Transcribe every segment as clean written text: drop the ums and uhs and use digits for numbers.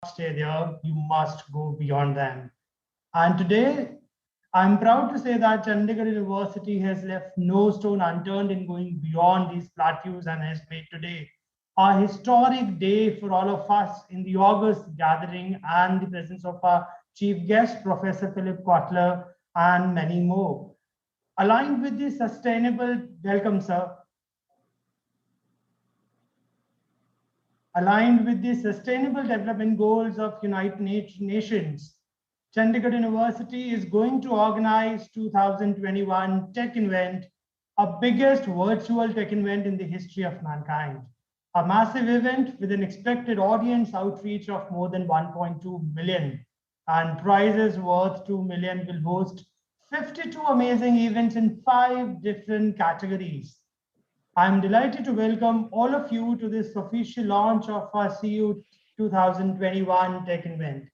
stay there, you must go beyond them. And today, I'm proud to say that Chandigarh University has left no stone unturned in going beyond these plateaus and has made today a historic day for all of us in the August gathering and the presence of our chief guest, Professor Philip Kotler, and many more. Aligned with the sustainable, welcome, sir. Aligned with the Sustainable Development Goals of United Nations, Chandigarh University is going to organize 2021 Tech Invent, a biggest virtual tech event in the history of mankind. A massive event with an expected audience outreach of more than 1.2 million, and prizes worth 2 million will host 52 amazing events in 5 different categories. I'm delighted to welcome all of you to this official launch of our CU 2021 Tech Invent.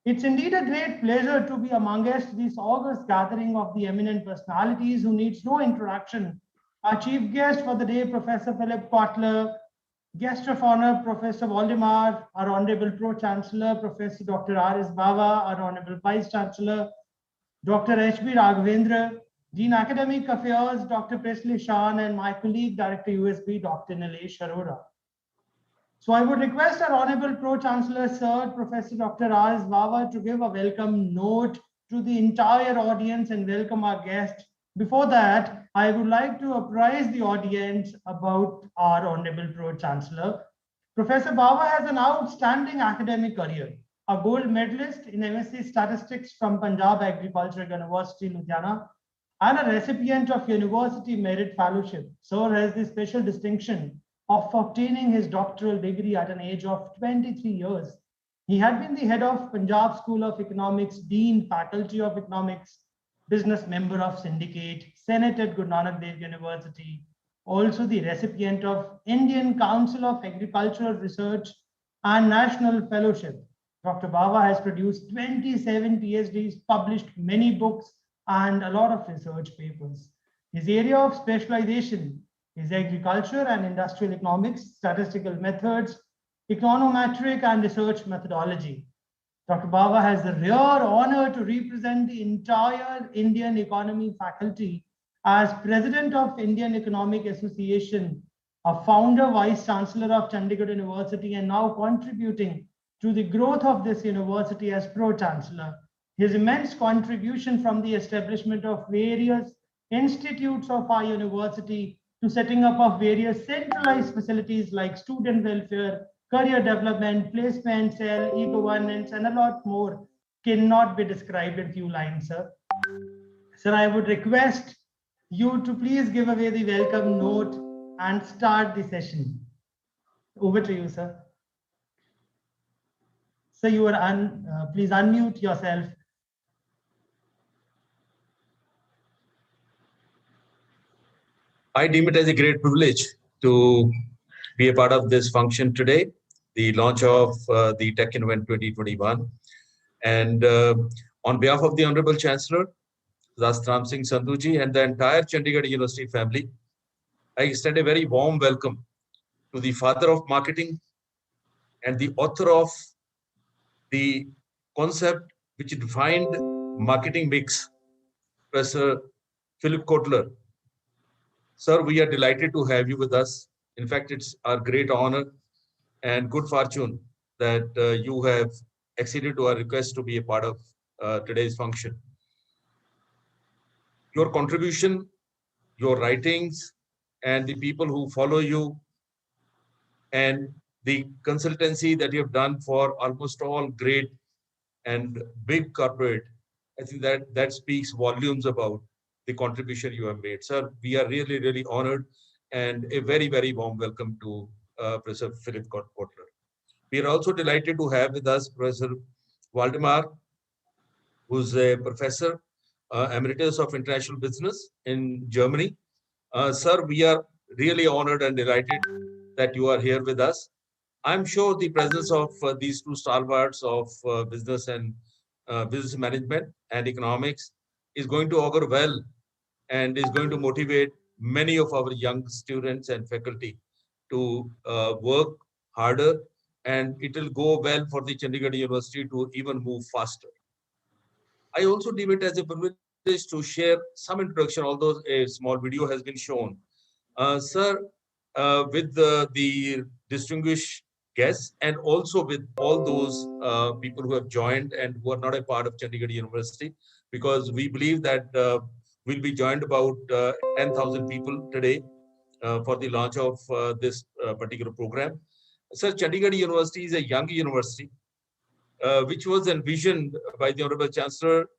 It's indeed a great pleasure to be amongst this august gathering of the eminent personalities who needs no introduction. Our chief guest for the day, Professor Philip Kotler, guest of honor, Professor Waldemar, our Honorable Pro-Chancellor, Professor Dr. R.S. Bava, our Honorable Vice-Chancellor, Dr. H.B. Raghavendra, Dean Academic Affairs, Dr. Presley Shan, and my colleague, Director USB, Dr. Nilesh Arora. So I would request our Honorable Pro-Chancellor, Sir, Professor Dr. R.S. Bava, to give a welcome note to the entire audience and welcome our guest. Before that, I would like to apprise the audience about our Honorable Pro-Chancellor. Professor Bava has an outstanding academic career, a gold medalist in MSc Statistics from Punjab Agricultural University, Ludhiana, and a recipient of University Merit Fellowship. Sir has the special distinction of obtaining his doctoral degree at an age of 23 years. He had been the head of Punjab School of Economics, Dean, Faculty of Economics, business member of Syndicate, Senate at Guru Nanak Dev University, also the recipient of Indian Council of Agricultural Research and National Fellowship. Dr. Bava has produced 27 PhDs, published many books, and a lot of research papers. His area of specialization is agriculture and industrial economics, statistical methods, econometric and research methodology. Dr. Bava has the rare honor to represent the entire Indian economy faculty as president of Indian Economic Association, a founder, vice chancellor of Chandigarh University, and now contributing to the growth of this university as pro-chancellor. His immense contribution from the establishment of various institutes of our university to setting up of various centralized facilities like student welfare, career development, placement cell, e-governance, and a lot more cannot be described in few lines, sir. Sir, I would request you to please give away the welcome note and start the session. Over to you, sir. Sir, you are please unmute yourself. I deem it as a great privilege to be a part of this function today, the launch of the Tech Invent 2021. And on behalf of the Honorable Chancellor, Rastram Singh Sandhuji, and the entire Chandigarh University family, I extend a very warm welcome to the father of marketing and the author of the concept which defined marketing mix, Professor Philip Kotler. Sir, we are delighted to have you with us. In fact, it's our great honor and good fortune that you have acceded to our request to be a part of today's function. Your contribution, your writings, and the people who follow you, and the consultancy that you have done for almost all great and big corporate, I think that speaks volumes about the contribution you have made. Sir, we are really, really honored, and a very, very warm welcome to Professor Philip Kotler. We are also delighted to have with us Professor Waldemar, who's a professor, Emeritus of International Business in Germany. Sir, we are really honored and delighted that you are here with us. I'm sure the presence of these two stalwarts of business and business management and economics is going to augur well and is going to motivate many of our young students and faculty to work harder and it will go well for the Chandigarh University to even move faster. I also deem it as a privilege to share some introduction, although a small video has been shown. Sir, with the distinguished guests and also with all those people who have joined and who are not a part of Chandigarh University, because we believe that we'll be joined about 10,000 people today for the launch of this particular program. Sir, Chandigarh University is a young university which was envisioned by the Honorable Chancellor,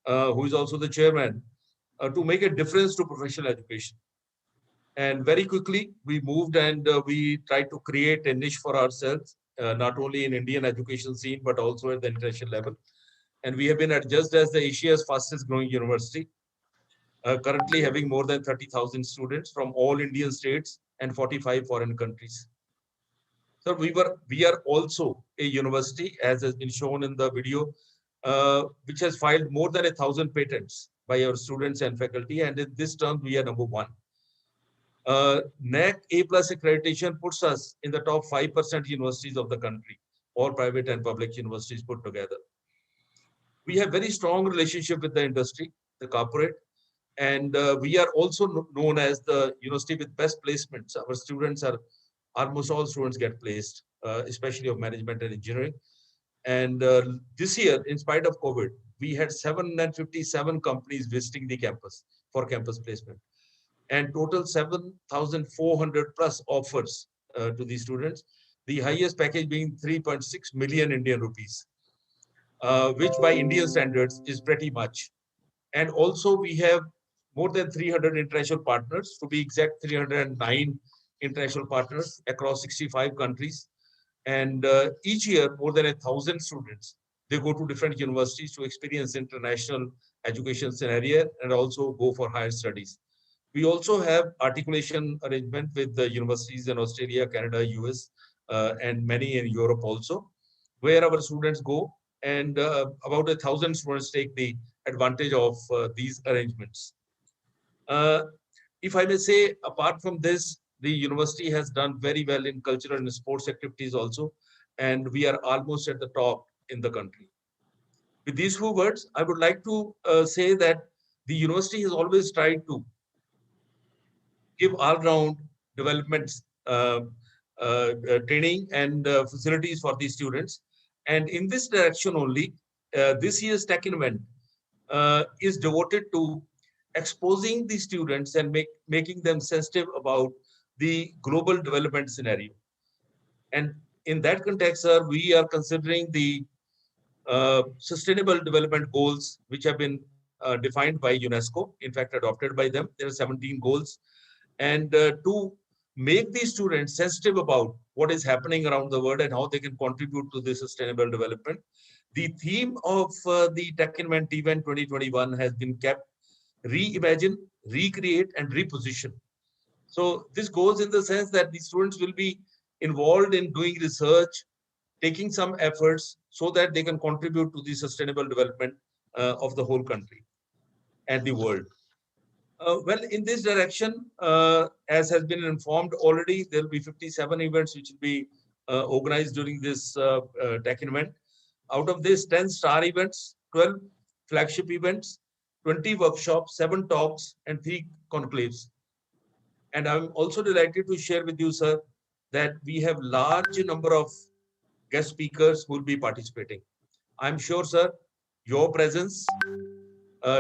who is also the chairman, to make a difference to professional education. And very quickly, we moved and we tried to create a niche for ourselves, not only in Indian education scene, but also at the international level. And we have been adjudged as the Asia's fastest growing university, currently having more than 30,000 students from all Indian states and 45 foreign countries. So we are also a university, as has been shown in the video, which has filed more than 1,000 patents by our students and faculty. And in this term, we are number one. NAC A+ accreditation puts us in the top 5% universities of the country, all private and public universities put together. We have very strong relationship with the industry, the corporate, and we are also known as the university with best placements. Our students are, almost all students get placed, especially of management and engineering. And this year, in spite of COVID, we had 757 companies visiting the campus for campus placement, and total 7,400 plus offers to the students. The highest package being 3.6 million Indian rupees, which by Indian standards is pretty much. And also we have more than 300 international partners, to be exact, 309 international partners across 65 countries. And each year, more than 1,000 students, they go to different universities to experience international education scenario and also go for higher studies. We also have articulation arrangement with the universities in Australia, Canada, US, and many in Europe also, where our students go, and about 1,000 students take the advantage of these arrangements. If I may say, apart from this, the university has done very well in cultural and sports activities also, and we are almost at the top in the country. With these few words, I would like to say that the university has always tried to give all-round development training and facilities for the students. And in this direction only, this year's tech event is devoted to exposing the students and making them sensitive about the global development scenario. And in that context, sir, we are considering the sustainable development goals, which have been defined by UNESCO, in fact, adopted by them. There are 17 goals. And to make these students sensitive about what is happening around the world and how they can contribute to the sustainable development, the theme of the Tech Invent Event 2021 has been kept reimagine, recreate, and reposition. So this goes in the sense that the students will be involved in doing research, taking some efforts so that they can contribute to the sustainable development of the whole country and the world. Well, in this direction, as has been informed already, there will be 57 events which will be organized during this tech event. Out of this, 10 star events, 12 flagship events, 20 workshops, 7 talks, and 3 conclaves. And I'm also delighted to share with you, sir, that we have large number of guest speakers who will be participating. I'm sure, sir, your presence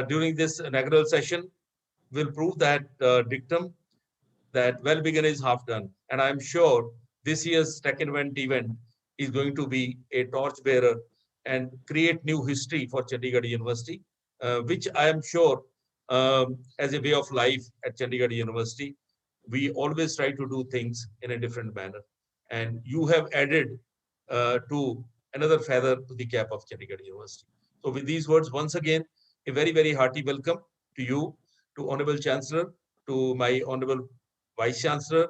during this inaugural session will prove that dictum that well begun is half done. And I'm sure this year's Tech Invent event is going to be a torchbearer and create new history for Chandigarh University, which I am sure as a way of life at Chandigarh University, we always try to do things in a different manner. And you have added to another feather to the cap of Chandigarh University. So with these words, once again, a very, very hearty welcome to you, to Honorable Chancellor, to my Honorable Vice Chancellor,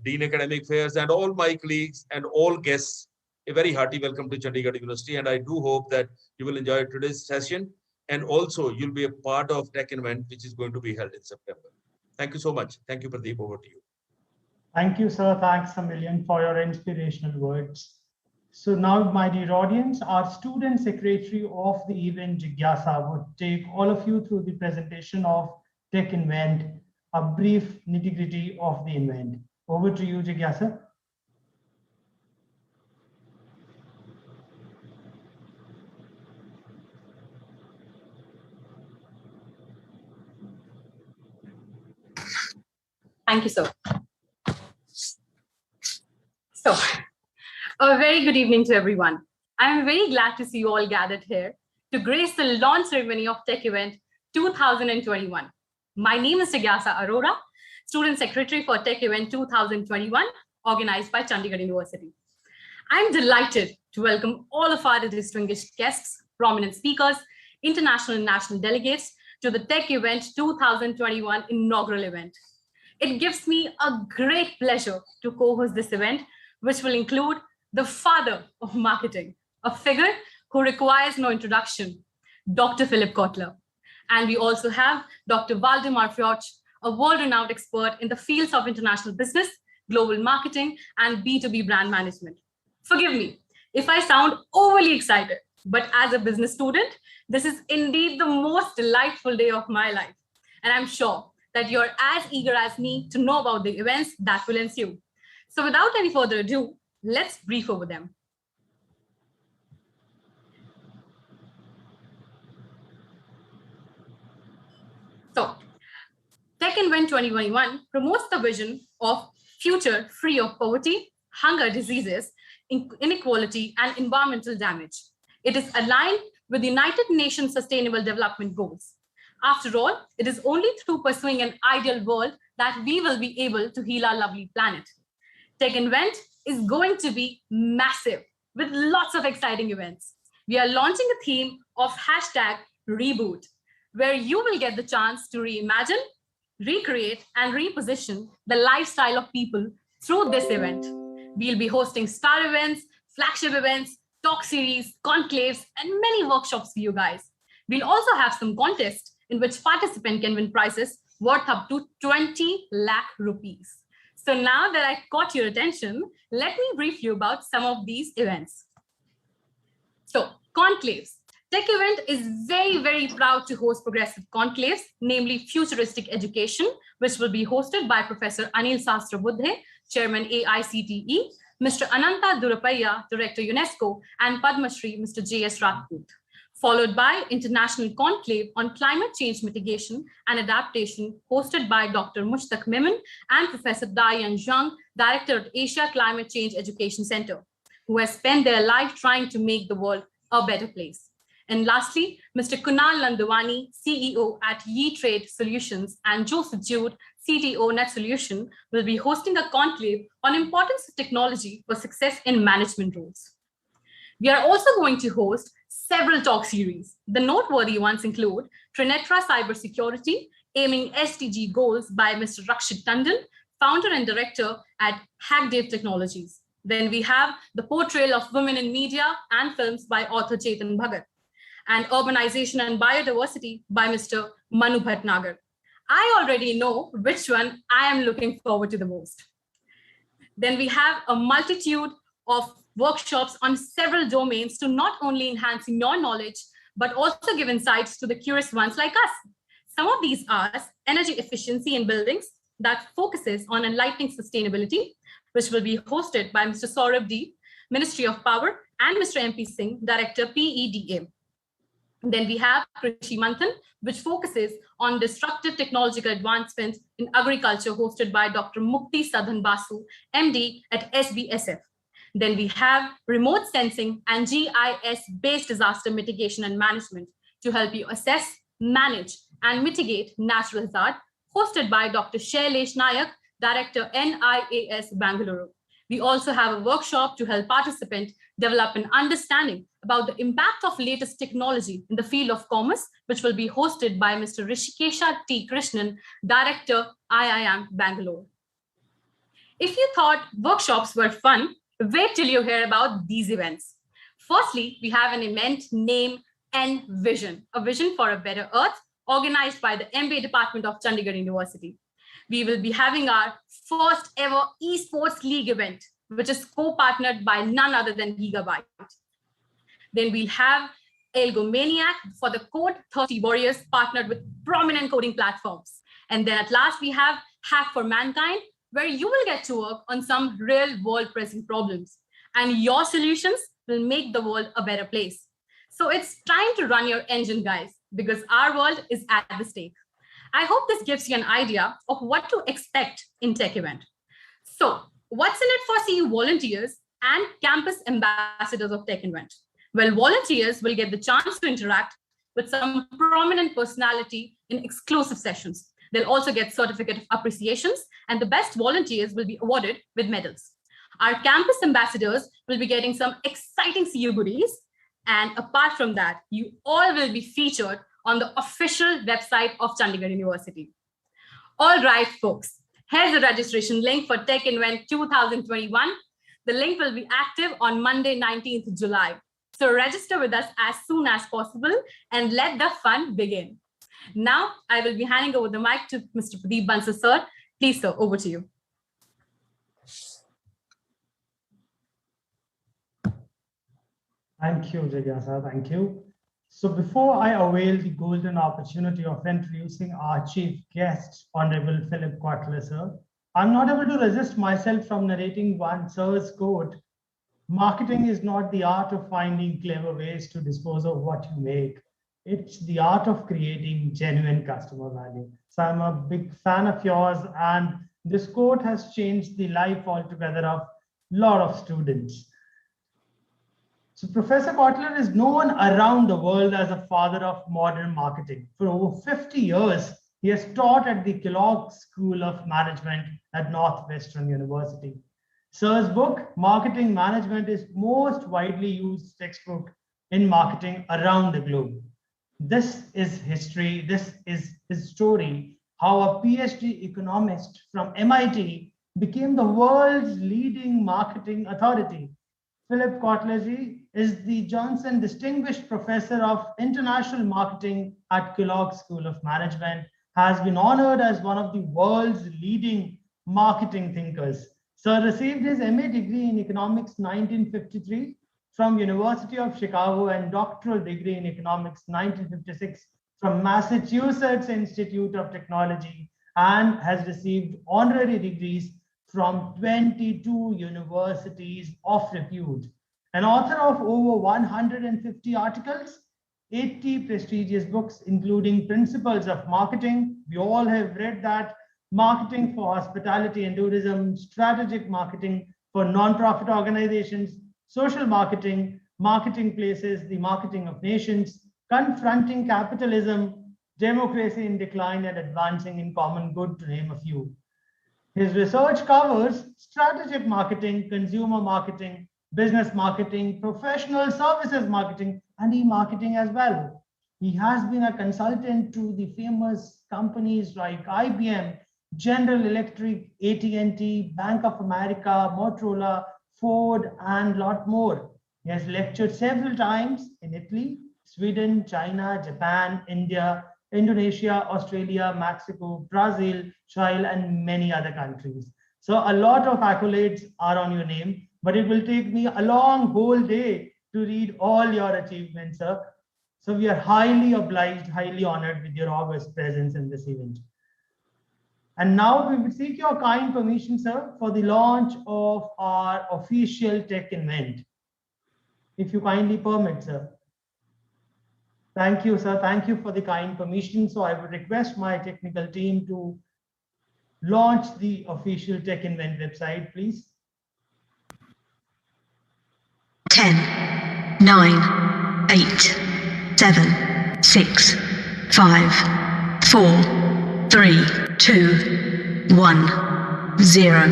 Dean Academic Affairs, and all my colleagues and all guests. A very hearty welcome to Chandigarh University. And I do hope that you will enjoy today's session. And also, you'll be a part of Tech Invent, which is going to be held in September. Thank you so much. Thank you, Pradeep. Over to you. Thank you, sir. Thanks a million for your inspirational words. So now, my dear audience, our student secretary of the event, Jigyasa, would take all of you through the presentation of Tech Invent, a brief nitty-gritty of the event. Over to you, Jigyasa. Thank you, sir. So, a very good evening to everyone. I'm very glad to see you all gathered here to grace the launch ceremony of Tech Event 2021. My name is Jigyasa Arora, Student Secretary for Tech Event 2021, organized by Chandigarh University. I'm delighted to welcome all of our distinguished guests, prominent speakers, international and national delegates to the Tech Event 2021 inaugural event. It gives me a great pleasure to co-host this event, which will include the father of marketing, a figure who requires no introduction, Dr. Philip Kotler. And we also have Dr. Waldemar Pförtsch, a world-renowned expert in the fields of international business, global marketing, and B2B brand management. Forgive me if I sound overly excited, but as a business student, this is indeed the most delightful day of my life. And I'm sure that you're as eager as me to know about the events that will ensue. So without any further ado, let's brief over them. So, Tech Invent 2021 promotes the vision of future free of poverty, hunger, diseases, inequality, and environmental damage. It is aligned with the United Nations Sustainable Development Goals. After all, it is only through pursuing an ideal world that we will be able to heal our lovely planet. Tech Invent is going to be massive with lots of exciting events. We are launching a theme of #reboot, where you will get the chance to reimagine, recreate, and reposition the lifestyle of people through this event. We'll be hosting star events, flagship events, talk series, conclaves, and many workshops for you guys. We'll also have some contests in which participants can win prizes worth up to 20 lakh rupees. So now that I caught your attention, let me brief you about some of these events. So, conclaves. Tech Event is very, very proud to host progressive conclaves, namely Futuristic Education, which will be hosted by Professor Anil Sahasrabudhe, Chairman AICTE, Mr. Ananta Durapaiya, Director UNESCO, and Padma Shri, Mr. J.S. Rajput, followed by International Conclave on Climate Change Mitigation and Adaptation, hosted by Dr. Mushtaq Memon and Professor Dayan Zhang, Director at Asia Climate Change Education Center, who has spent their life trying to make the world a better place. And lastly, Mr. Kunal Nandwani, CEO at Ye Trade Solutions, and Joseph Jude, CTO Net Solution, will be hosting a conclave on importance of technology for success in management roles. We are also going to host several talk series. The noteworthy ones include Trinetra Cybersecurity, Aiming SDG Goals by Mr. Rakshit Tandon, founder and director at Hackdev Technologies. Then we have the portrayal of women in media and films by author Chetan Bhagat, and Urbanization and Biodiversity by Mr. Manu Bhatnagar. I already know which one I am looking forward to the most. Then we have a multitude of workshops on several domains to not only enhance your knowledge, but also give insights to the curious ones like us. Some of these are energy efficiency in buildings that focuses on enlightening sustainability, which will be hosted by Mr. Saurabh D, Ministry of Power, and Mr. MP Singh, Director PEDA. Then we have Krishi Manthan, which focuses on disruptive technological advancement in agriculture, hosted by Dr. Mukti Sadhan Basu, MD at SBSF. Then we have remote sensing and GIS-based disaster mitigation and management to help you assess, manage, and mitigate natural hazard, hosted by Dr. Shailesh Nayak, Director NIAS Bangalore. We also have a workshop to help participants develop an understanding about the impact of latest technology in the field of commerce, which will be hosted by Mr. Rishikesha T. Krishnan, Director IIM Bangalore. If you thought workshops were fun, wait till you hear about these events. Firstly, we have an event named Envision, a vision for a better earth, organized by the MBA department of Chandigarh University. We will be having our first ever esports league event, which is co-partnered by none other than Gigabyte. Then we'll have Algomaniac for the Code 30 Warriors, partnered with prominent coding platforms. And then at last, we have Hack for Mankind, where you will get to work on some real world pressing problems. And your solutions will make the world a better place. So it's time to run your engine, guys, because our world is at the stake. I hope this gives you an idea of what to expect in Tech Event. So what's in it for CU volunteers and campus ambassadors of Tech Event? Well, volunteers will get the chance to interact with some prominent personality in exclusive sessions. They'll also get certificate of appreciations, and the best volunteers will be awarded with medals. Our campus ambassadors will be getting some exciting CU goodies. And apart from that, you all will be featured on the official website of Chandigarh University. All right, folks, here's the registration link for Tech Invent 2021. The link will be active on Monday, 19th July. So register with us as soon as possible and let the fun begin. Now, I will be handing over the mic to Mr. Pradeep Bansal, sir. Please, sir, over to you. Thank you, Jigyasa. Thank you. So before I avail the golden opportunity of introducing our chief guest, Honorable Philip Kotler, sir, I'm not able to resist myself from narrating one sir's quote. Marketing is not the art of finding clever ways to dispose of what you make. It's the art of creating genuine customer value. So I'm a big fan of yours, and this quote has changed the life altogether of a lot of students. So Professor Kotler is known around the world as a father of modern marketing. For over 50 years, he has taught at the Kellogg School of Management at Northwestern University. Sir's book, Marketing Management, is most widely used textbook in marketing around the globe. This is history. This is his story, how a PhD economist from MIT became the world's leading marketing authority. Philip Kotler is the Johnson Distinguished Professor of International Marketing at Kellogg School of Management, has been honored as one of the world's leading marketing thinkers. Sir received his MA degree in economics 1953 from University of Chicago and doctoral degree in economics 1956 from Massachusetts Institute of Technology, and has received honorary degrees from 22 universities of repute. An author of over 150 articles, 80 prestigious books, including Principles of Marketing. We all have read that. Marketing for Hospitality and Tourism, Strategic Marketing for Nonprofit Organizations, Social Marketing, Marketing Places, The Marketing of Nations, Confronting Capitalism, Democracy in Decline, and Advancing in Common Good, to name a few. His research covers strategic marketing, consumer marketing, business marketing, professional services marketing, and e-marketing as well. He has been a consultant to the famous companies like IBM, General Electric, AT&T, Bank of America, Motorola, Ford, and a lot more. He has lectured several times in Italy, Sweden, China, Japan, India, Indonesia, Australia, Mexico, Brazil, Chile, and many other countries. So a lot of accolades are on your name, but it will take me a long whole day to read all your achievements, sir. So we are highly obliged, highly honored with your august presence in this event. And now we would seek your kind permission, sir, for the launch of our official tech event. If you kindly permit, sir. Thank you, sir. Thank you for the kind permission. So I would request my technical team to launch the official Tech Invent website, please. 10, 9, 8, 7, 6, 5, 4, 3, 2, 1, 0.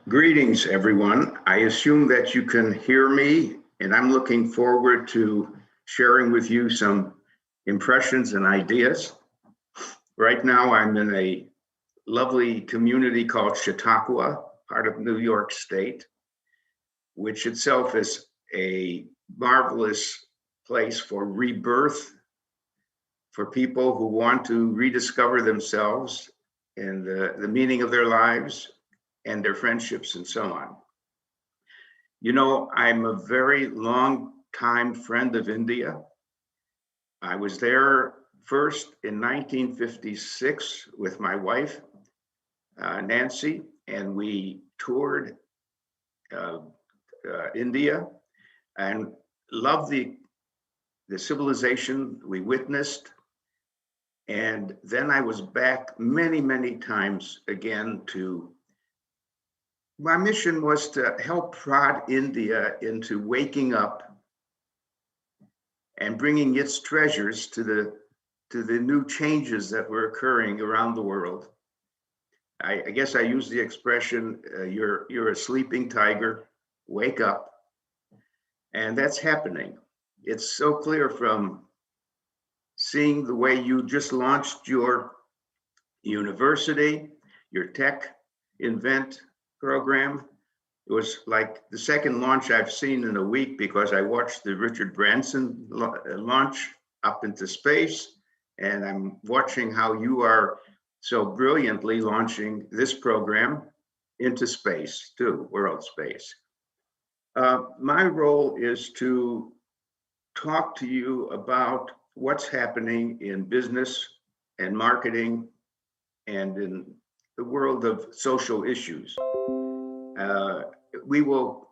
Greetings, everyone. I assume that you can hear me, and I'm looking forward to sharing with you some impressions and ideas. Right now, I'm in a lovely community called Chautauqua, part of New York State, which itself is a marvelous place for rebirth, for people who want to rediscover themselves and the meaning of their lives and their friendships and so on. You know, I'm a very long time friend of India. I was there first in 1956 with my wife, Nancy, and we toured India and loved the civilization we witnessed. And then I was back many, many times again my mission was to help prod India into waking up and bringing its treasures to the new changes that were occurring around the world. I guess I use the expression, you're a sleeping tiger, wake up. And that's happening. It's so clear from seeing the way you just launched your university, your Tech Invent program. It was like the second launch I've seen in a week because I watched the Richard Branson launch up into space, and I'm watching how you are so brilliantly launching this program into space too, world space. My role is to talk to you about what's happening in business and marketing and in the world of social issues. We will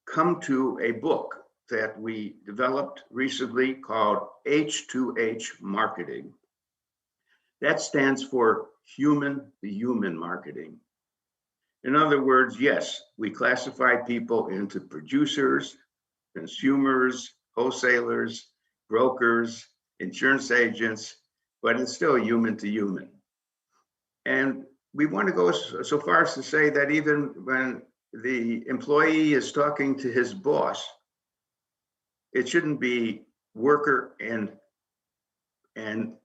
come to a book that we developed recently called H2H Marketing. That stands for human to human marketing. In other words, yes, we classify people into producers, consumers, wholesalers, brokers, insurance agents, but it's still human to human. And we want to go so far as to say that even when the employee is talking to his boss, it shouldn't be worker and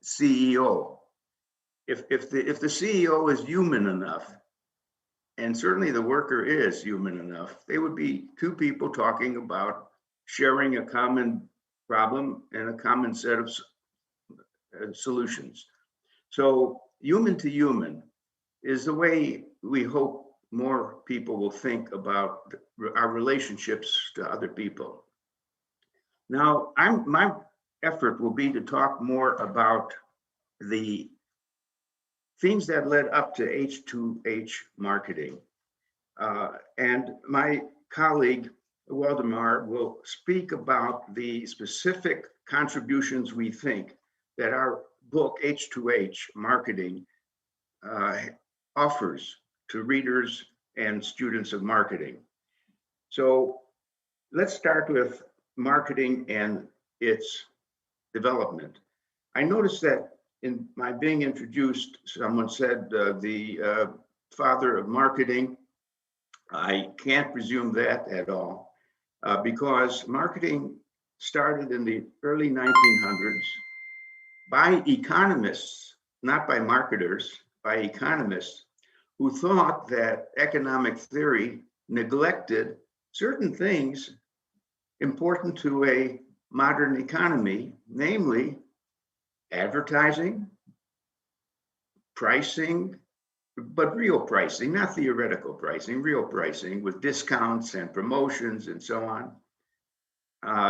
CEO. If the CEO is human enough, and certainly the worker is human enough, they would be two people talking about sharing a common problem and a common set of solutions. So human to human is the way we hope more people will think about our relationships to other people. Now, my effort will be to talk more about the things that led up to H2H marketing. And my colleague, Waldemar, will speak about the specific contributions we think that our book, H2H Marketing, offers to readers and students of marketing. So let's start with marketing and its development. I noticed that in my being introduced, someone said the father of marketing. I can't presume that at all, because marketing started in the early 1900s by economists, not by marketers, by economists who thought that economic theory neglected certain things important to a modern economy, namely advertising, pricing, but real pricing, not theoretical pricing, real pricing with discounts and promotions and so on.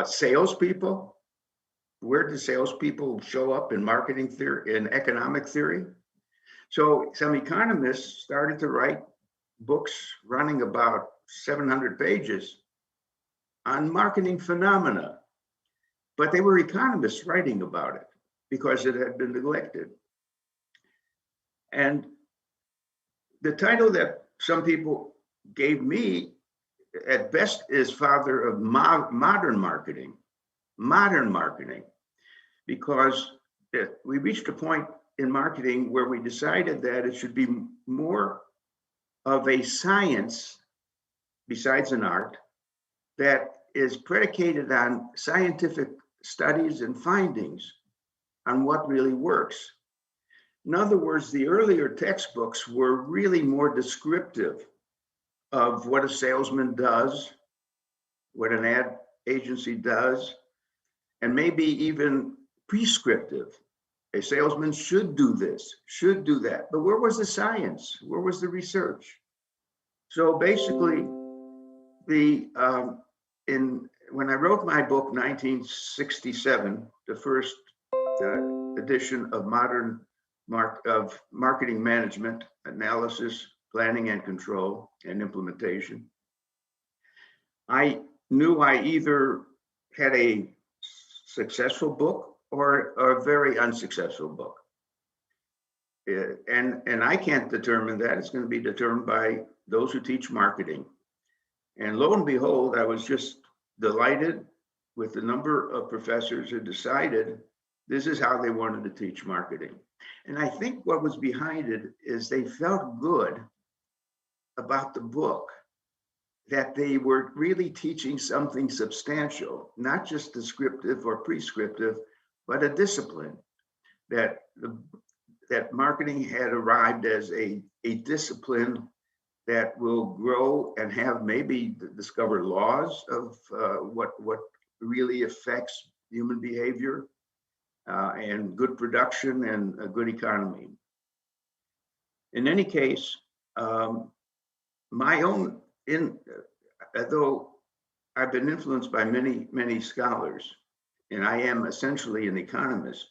Salespeople, where do salespeople show up in marketing theory, in economic theory? So some economists started to write books running about 700 pages on marketing phenomena, but they were economists writing about it because it had been neglected. And the title that some people gave me at best is father of modern marketing, because we reached a point in marketing where we decided that it should be more of a science, besides an art, that is predicated on scientific studies and findings on what really works. In other words, the earlier textbooks were really more descriptive of what a salesman does, what an ad agency does, and maybe even prescriptive. A salesman should do this, should do that. But where was the science? Where was the research? So basically, when I wrote my book, 1967, the first edition of marketing management, analysis, planning and control, and implementation, I knew I either had a successful book or a very unsuccessful book. And I can't determine that. It's going to be determined by those who teach marketing. And lo and behold, I was just delighted with the number of professors who decided this is how they wanted to teach marketing. And I think what was behind it is they felt good about the book, that they were really teaching something substantial, not just descriptive or prescriptive, but a discipline, that marketing had arrived as a discipline that will grow and have maybe discover laws of what really affects human behavior and good production and a good economy. In any case, though I've been influenced by many scholars, and I am essentially an economist,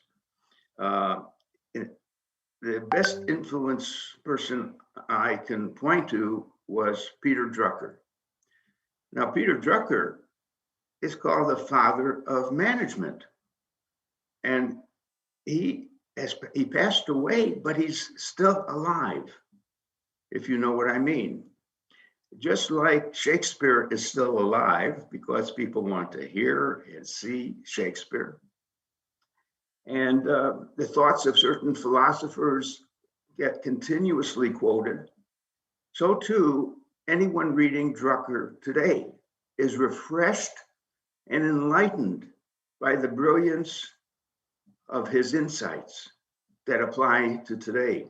the best influence person I can point to was Peter Drucker. Now, Peter Drucker is called the father of management. And he passed away, but he's still alive, if you know what I mean. Just like Shakespeare is still alive because people want to hear and see Shakespeare. And the thoughts of certain philosophers get continuously quoted. So too, anyone reading Drucker today is refreshed and enlightened by the brilliance of his insights that apply to today.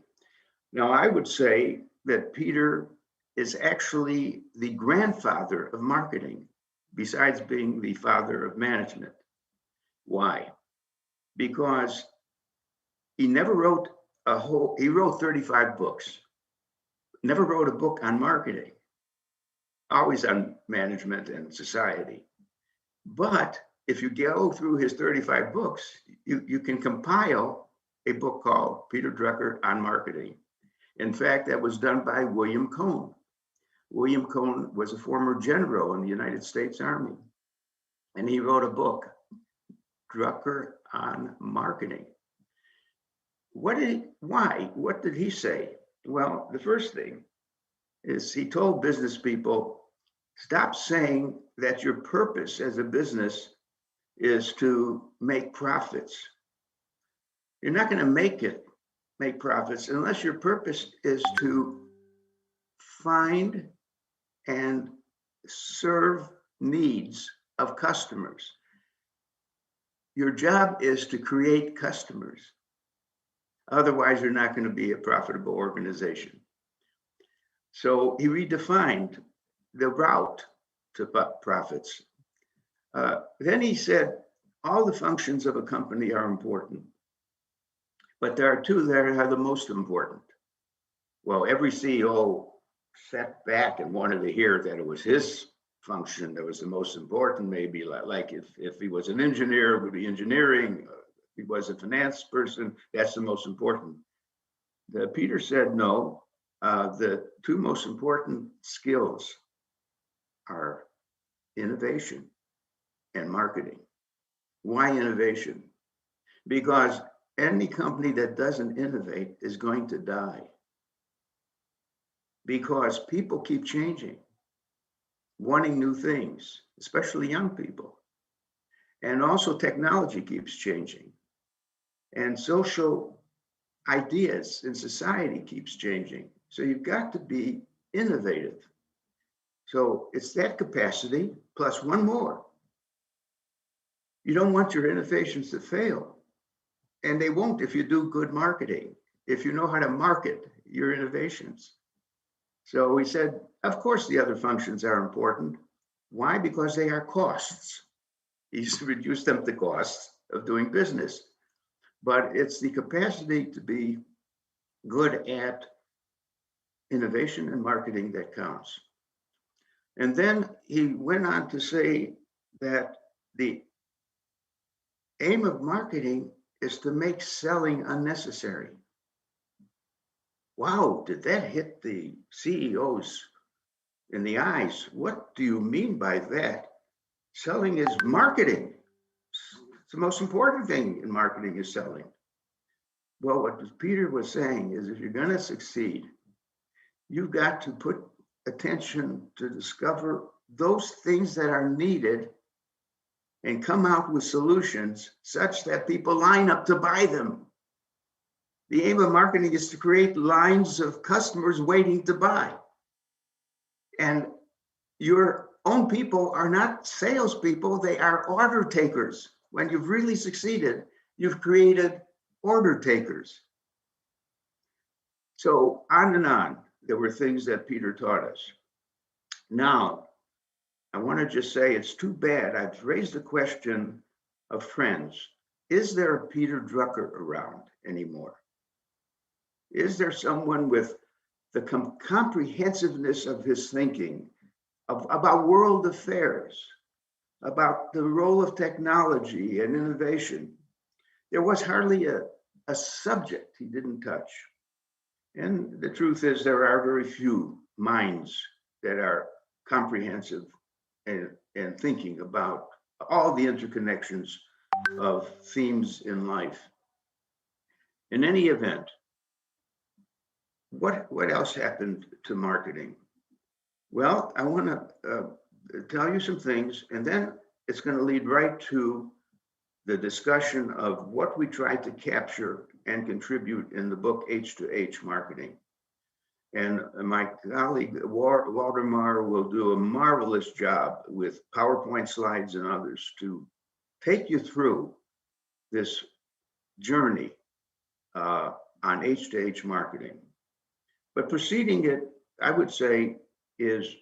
Now, I would say that Peter is actually the grandfather of marketing, besides being the father of management. Why? Because he never wrote he wrote 35 books, never wrote a book on marketing, always on management and society. But if you go through his 35 books, you can compile a book called Peter Drucker on Marketing. In fact, that was done by William Cone. William Cone was a former general in the United States Army, and he wrote a book, Drucker on Marketing. Why? What did he say? Well, the first thing is he told business people, stop saying that your purpose as a business is to make profits. You're not going to make profits unless your purpose is to find and serve needs of customers. Your job is to create customers. Otherwise, you're not going to be a profitable organization. So he redefined the route to profits. Then he said, all the functions of a company are important, but there are two that are the most important. Well, every CEO sat back and wanted to hear that it was his function that was the most important, maybe like if he was an engineer, it would be engineering. If he was a finance person, that's the most important. Peter said, no, the two most important skills are innovation and marketing. Why innovation? Because any company that doesn't innovate is going to die. Because people keep changing, wanting new things, especially young people. And also technology keeps changing. And social ideas in society keeps changing. So you've got to be innovative. So it's that capacity plus one more. You don't want your innovations to fail. And they won't if you do good marketing, if you know how to market your innovations. So we said, of course, the other functions are important. Why? Because they are costs. You just reduce them to costs of doing business. But it's the capacity to be good at innovation and marketing that counts. And then he went on to say that the aim of marketing is to make selling unnecessary. Wow, did that hit the CEOs in the eyes? What do you mean by that? Selling is marketing. It's the most important thing in marketing is selling. Well, what Peter was saying is if you're going to succeed, you've got to put attention to discover those things that are needed and come out with solutions such that people line up to buy them. The aim of marketing is to create lines of customers waiting to buy. And your own people are not salespeople, they are order takers. When you've really succeeded, you've created order takers. So on and on, there were things that Peter taught us. Now, I want to just say it's too bad. I've raised the question of friends. Is there a Peter Drucker around anymore? Is there someone with the comprehensiveness of his thinking about world affairs, about the role of technology and innovation? There was hardly a subject he didn't touch. And the truth is there are very few minds that are comprehensive and thinking about all the interconnections of themes in life. In any event, what else happened to marketing? Well, I want to tell you some things, and then it's going to lead right to the discussion of what we tried to capture and contribute in the book H2H Marketing. And my colleague Waldemar will do a marvelous job with PowerPoint slides and others to take you through this journey on H2H marketing. But preceding it, I would say, is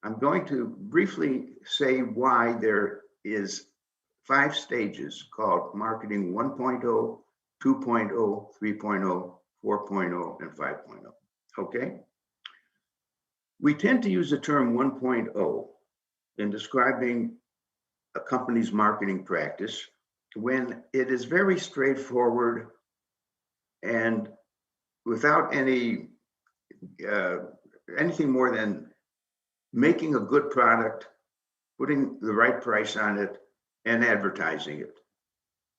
I'm going to briefly say why there is 5 stages called marketing 1.0, 2.0, 3.0, 4.0, and 5.0. Okay? We tend to use the term 1.0 in describing a company's marketing practice when it is very straightforward and without anything more than making a good product, putting the right price on it, and advertising it.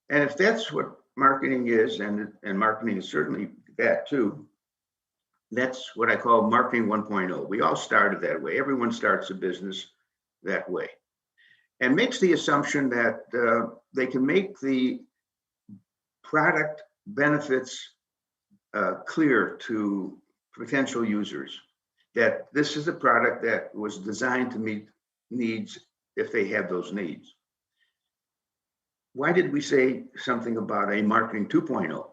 And if that's what marketing is, and marketing is certainly that too, that's what I call marketing 1.0. We all started that way. Everyone starts a business that way. And makes the assumption that they can make the product benefits clear to potential users, that this is a product that was designed to meet needs if they have those needs. Why did we say something about a marketing 2.0?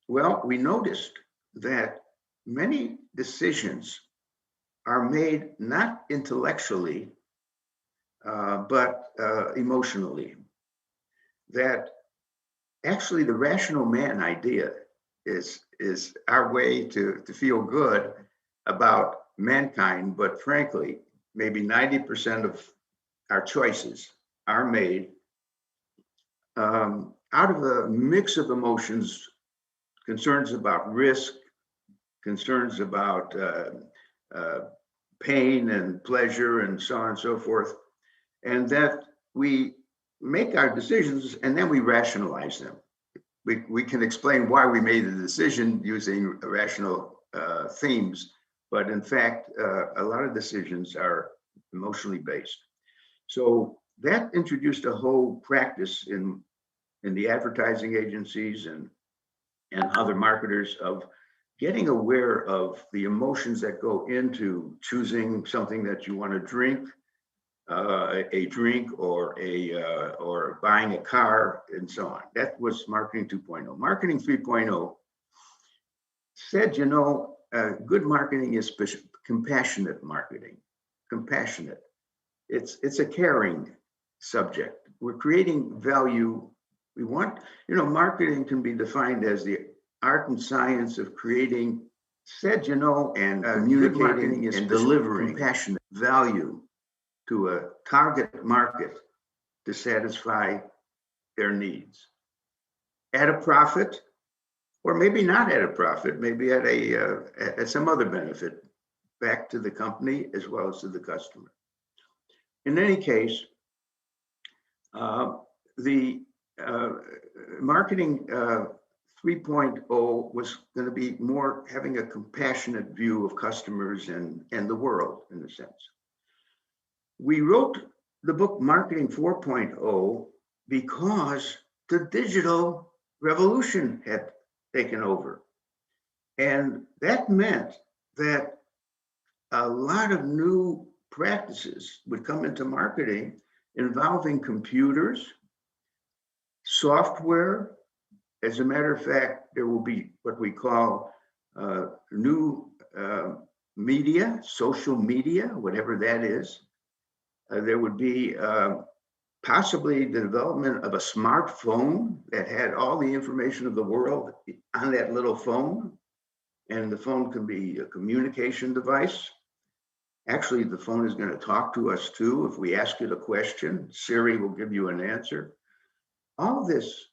Well, we noticed that many decisions are made not intellectually, but emotionally. That actually the rational man idea is our way to feel good about mankind, but frankly, maybe 90% of our choices are made out of a mix of emotions, concerns about risk, concerns about pain and pleasure and so on and so forth, and that we make our decisions and then we rationalize them. We can explain why we made the decision using rational themes, but in fact, a lot of decisions are emotionally based. So that introduced a whole practice in the advertising agencies and other marketers of getting aware of the emotions that go into choosing something that you want to drink, a drink or buying a car and so on. That was marketing 2.0. Marketing 3.0 said, you know, good marketing is compassionate marketing. Compassionate. It's a caring subject. We're creating value. We want, you know, marketing can be defined as the art and science of creating, said, you know, and communicating and delivering compassionate value to a target market to satisfy their needs at a profit, or maybe not at a profit, maybe at at some other benefit back to the company as well as to the customer. In any case, the marketing 3.0 was going to be more having a compassionate view of customers and the world, in a sense. We wrote the book Marketing 4.0 because the digital revolution had taken over. And that meant that a lot of new practices would come into marketing involving computers, software. As a matter of fact, there will be what we call new media, social media, whatever that is. There would be possibly the development of a smartphone that had all the information of the world on that little phone. And the phone can be a communication device. Actually, the phone is going to talk to us too. If we ask it a question, Siri will give you an answer. All this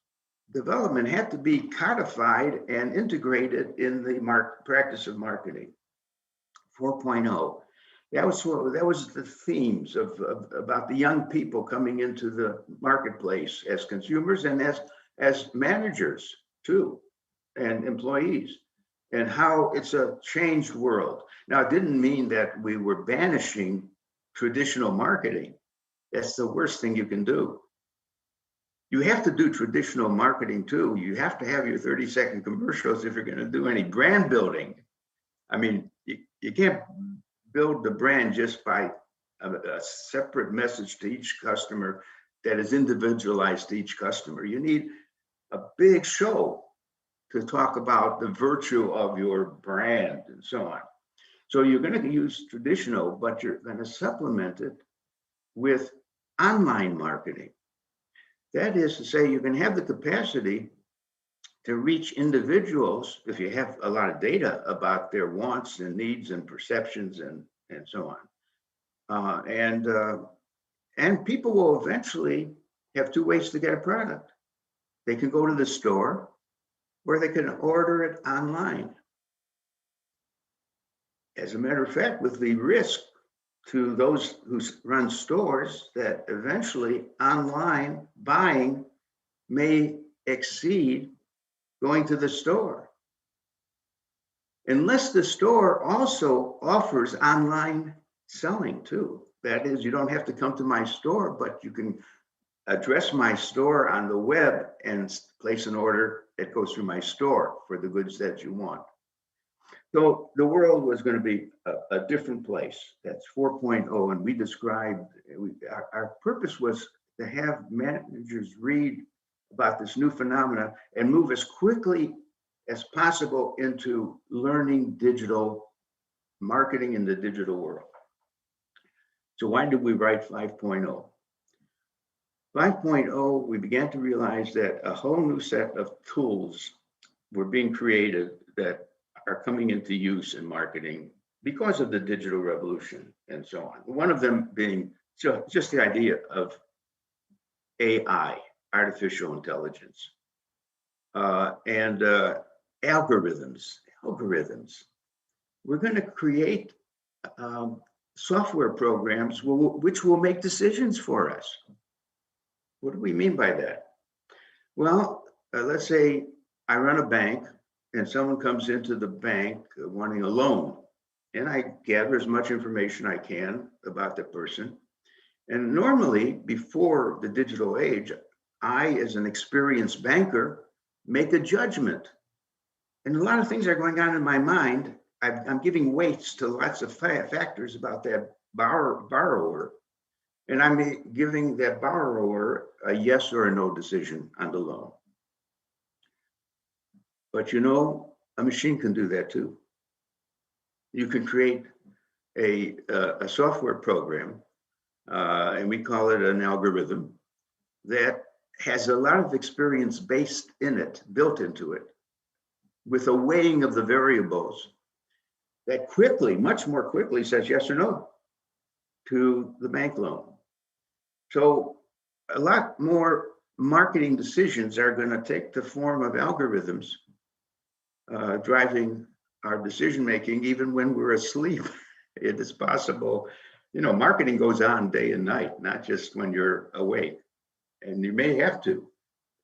development had to be codified and integrated in the practice of marketing. 4.0. That was the themes about the young people coming into the marketplace as consumers and as managers too, and employees, and how it's a changed world. Now, it didn't mean that we were banishing traditional marketing. That's the worst thing you can do. You have to do traditional marketing too. You have to have your 30-second commercials if you're going to do any brand building. I mean, you can't build the brand just by a separate message to each customer that is individualized to each customer. You need a big show to talk about the virtue of your brand and so on. So you're going to use traditional, but you're going to supplement it with online marketing. That is to say, you can have the capacity to reach individuals if you have a lot of data about their wants and needs and perceptions and so on. And people will eventually have two ways to get a product. They can go to the store or they can order it online. As a matter of fact, with the risk to those who run stores that eventually online buying may exceed going to the store. Unless the store also offers online selling too. That is, you don't have to come to my store, but you can address my store on the web and place an order that goes through my store for the goods that you want. So the world was going to be a different place. That's 4.0, and we described, our purpose was to have managers read about this new phenomena and move as quickly as possible into learning digital marketing in the digital world. So why did we write 5.0? 5.0, we began to realize that a whole new set of tools were being created that are coming into use in marketing because of the digital revolution and so on. One of them being just the idea of AI, artificial intelligence, and algorithms. We're going to create software programs which will make decisions for us. What do we mean by that? Well, let's say I run a bank and someone comes into the bank wanting a loan, and I gather as much information I can about the person. And normally, before the digital age, I, as an experienced banker, make a judgment. And a lot of things are going on in my mind. I'm giving weights to lots of factors about that borrower. And I'm giving that borrower a yes or a no decision on the loan. But you know, a machine can do that too. You can create a software program, and we call it an algorithm, that has a lot of experience based in it, built into it, with a weighing of the variables that quickly, much more quickly, says yes or no to the bank loan. So a lot more marketing decisions are going to take the form of algorithms driving our decision making, even when we're asleep. It is possible. You know, marketing goes on day and night, not just when you're awake. And you may have to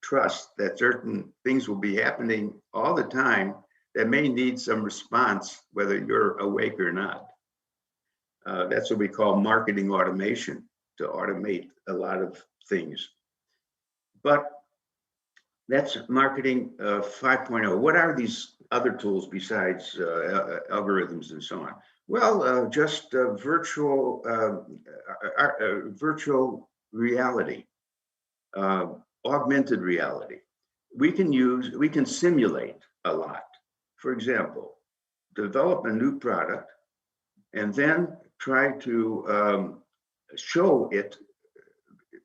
trust that certain things will be happening all the time that may need some response, whether you're awake or not. That's what we call marketing automation, to automate a lot of things. But that's marketing 5.0. What are these other tools besides algorithms and so on? Well, just virtual reality, augmented reality. We can simulate a lot. For example, develop a new product and then try to show it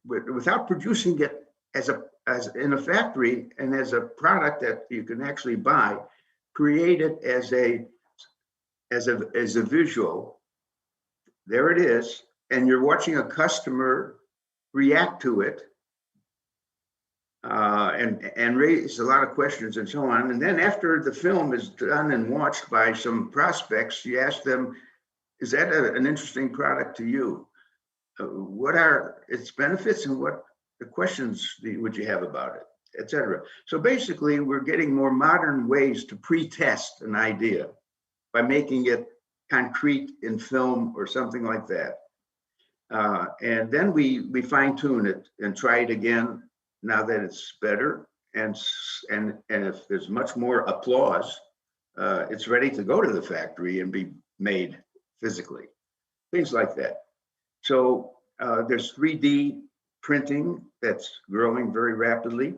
without producing it as in a factory and as a product that you can actually buy. Create it as a visual. There it is, and you're watching a customer react to it and raise a lot of questions and so on. And then after the film is done and watched by some prospects, you ask them, is that an interesting product to you? What are its benefits and what the questions would you have about it, et cetera. So basically, we're getting more modern ways to pre-test an idea by making it concrete in film or something like that. And then we fine tune it and try it again now that it's better. And if there's much more applause, it's ready to go to the factory and be made physically, things like that. So there's 3D printing that's growing very rapidly.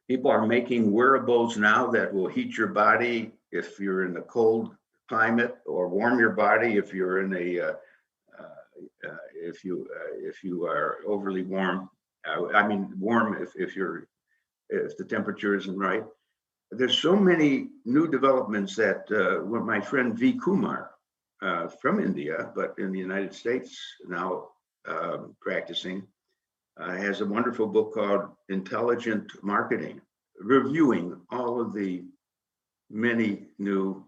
People are making wearables now that will heat your body if you're in a cold climate, or warm your body if you're in a if you are overly warm. I mean, warm if the temperature isn't right. There's so many new developments that what my friend V. Kumar from India, but in the United States now practicing, has a wonderful book called Intelligent Marketing, reviewing all of the many new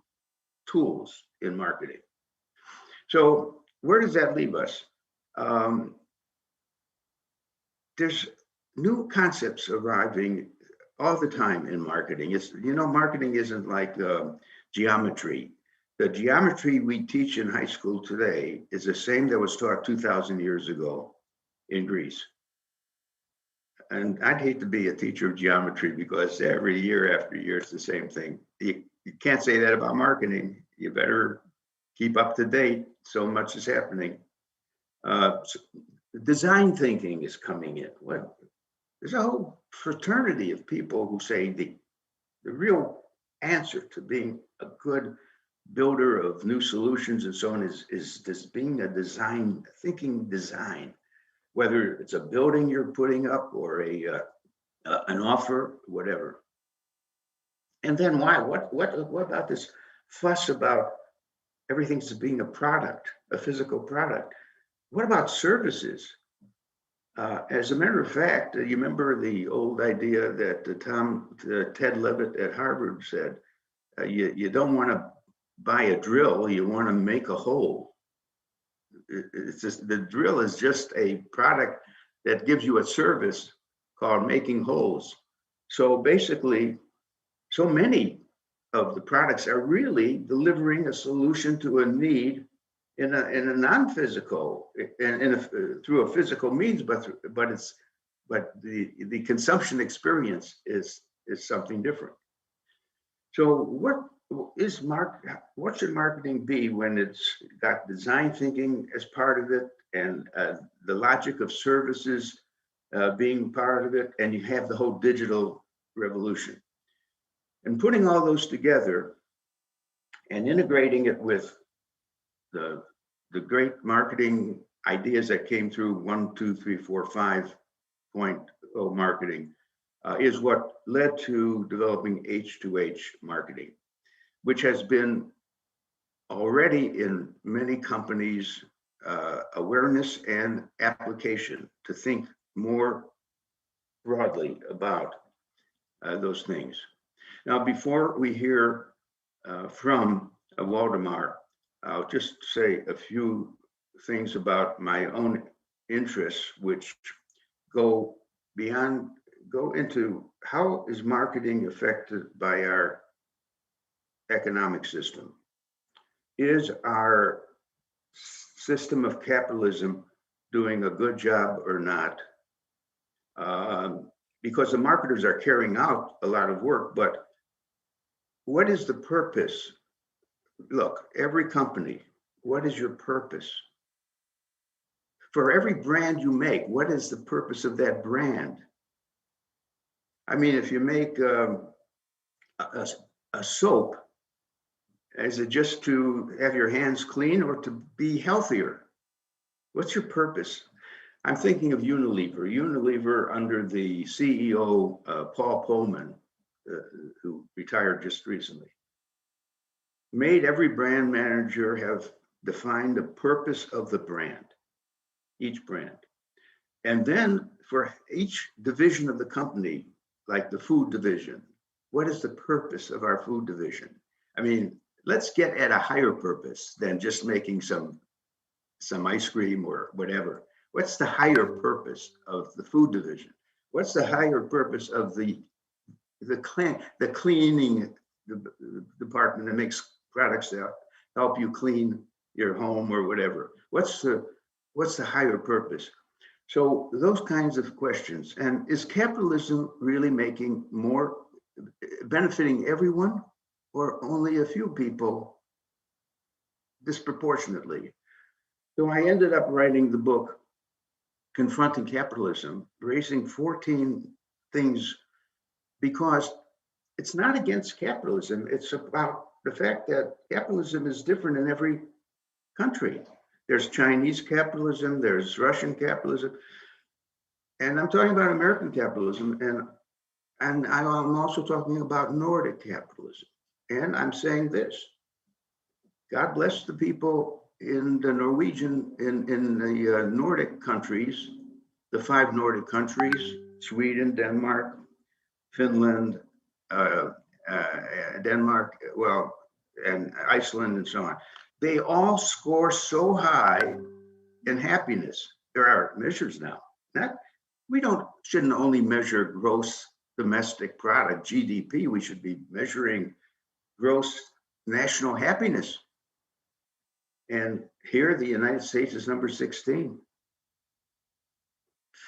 tools in marketing. So where does that leave us? There's new concepts arriving all the time in marketing. It's, you know, marketing isn't like geometry. The geometry we teach in high school today is the same that was taught 2,000 years ago in Greece. And I'd hate to be a teacher of geometry because every year after year, it's the same thing. You can't say that about marketing. You better keep up to date. So much is happening. Design thinking is coming in. Well, there's a whole fraternity of people who say the real answer to being a good builder of new solutions and so on is this being a design, thinking design, whether it's a building you're putting up or an offer, whatever. And then why? What about this fuss about everything's being a product, a physical product? What about services? As a matter of fact, you remember the old idea that Ted Levitt at Harvard said, you don't want to buy a drill, you want to make a hole. It's just, the drill is just a product that gives you a service called making holes. So basically, so many of the products are really delivering a solution to a need in a non-physical, through a physical means, but the consumption experience is something different. So what should marketing be when it's got design thinking as part of it, and the logic of services being part of it, and you have the whole digital revolution? And putting all those together and integrating it with the great marketing ideas that came through 1, 2, 3, 4, 5.0 marketing is what led to developing H2H marketing, which has been already in many companies awareness and application to think more broadly about those things. Now, before we hear from Waldemar, I'll just say a few things about my own interests, which go into how is marketing affected by our economic system? Is our system of capitalism doing a good job or not? Because the marketers are carrying out a lot of work, but what is the purpose? Look, every company, what is your purpose? For every brand you make, what is the purpose of that brand? I mean, if you make a soap, is it just to have your hands clean or to be healthier? What's your purpose? I'm thinking of Unilever. Unilever, under the CEO, Paul Polman, who retired just recently, made every brand manager have defined the purpose of the brand, each brand. And then for each division of the company, like the food division, what is the purpose of our food division? I mean, let's get at a higher purpose than just making some ice cream or whatever. What's the higher purpose of the food division? What's the higher purpose of the cleaning department that makes products that help you clean your home or whatever? What's the higher purpose? So those kinds of questions. And is capitalism really making more, benefiting everyone, or only a few people disproportionately? So I ended up writing the book, Confronting Capitalism, raising 14 things, because it's not against capitalism. It's about the fact that capitalism is different in every country. There's Chinese capitalism, there's Russian capitalism, and I'm talking about American capitalism, and I'm also talking about Nordic capitalism. And I'm saying this: God bless the people in the Norwegian, in the Nordic countries, the 5 Nordic countries, Sweden, Denmark, Finland, Denmark, well, and Iceland, and so on. They all score so high in happiness. There are measures now. We shouldn't only measure gross domestic product, GDP. We should be measuring gross national happiness. And here, the United States is number 16.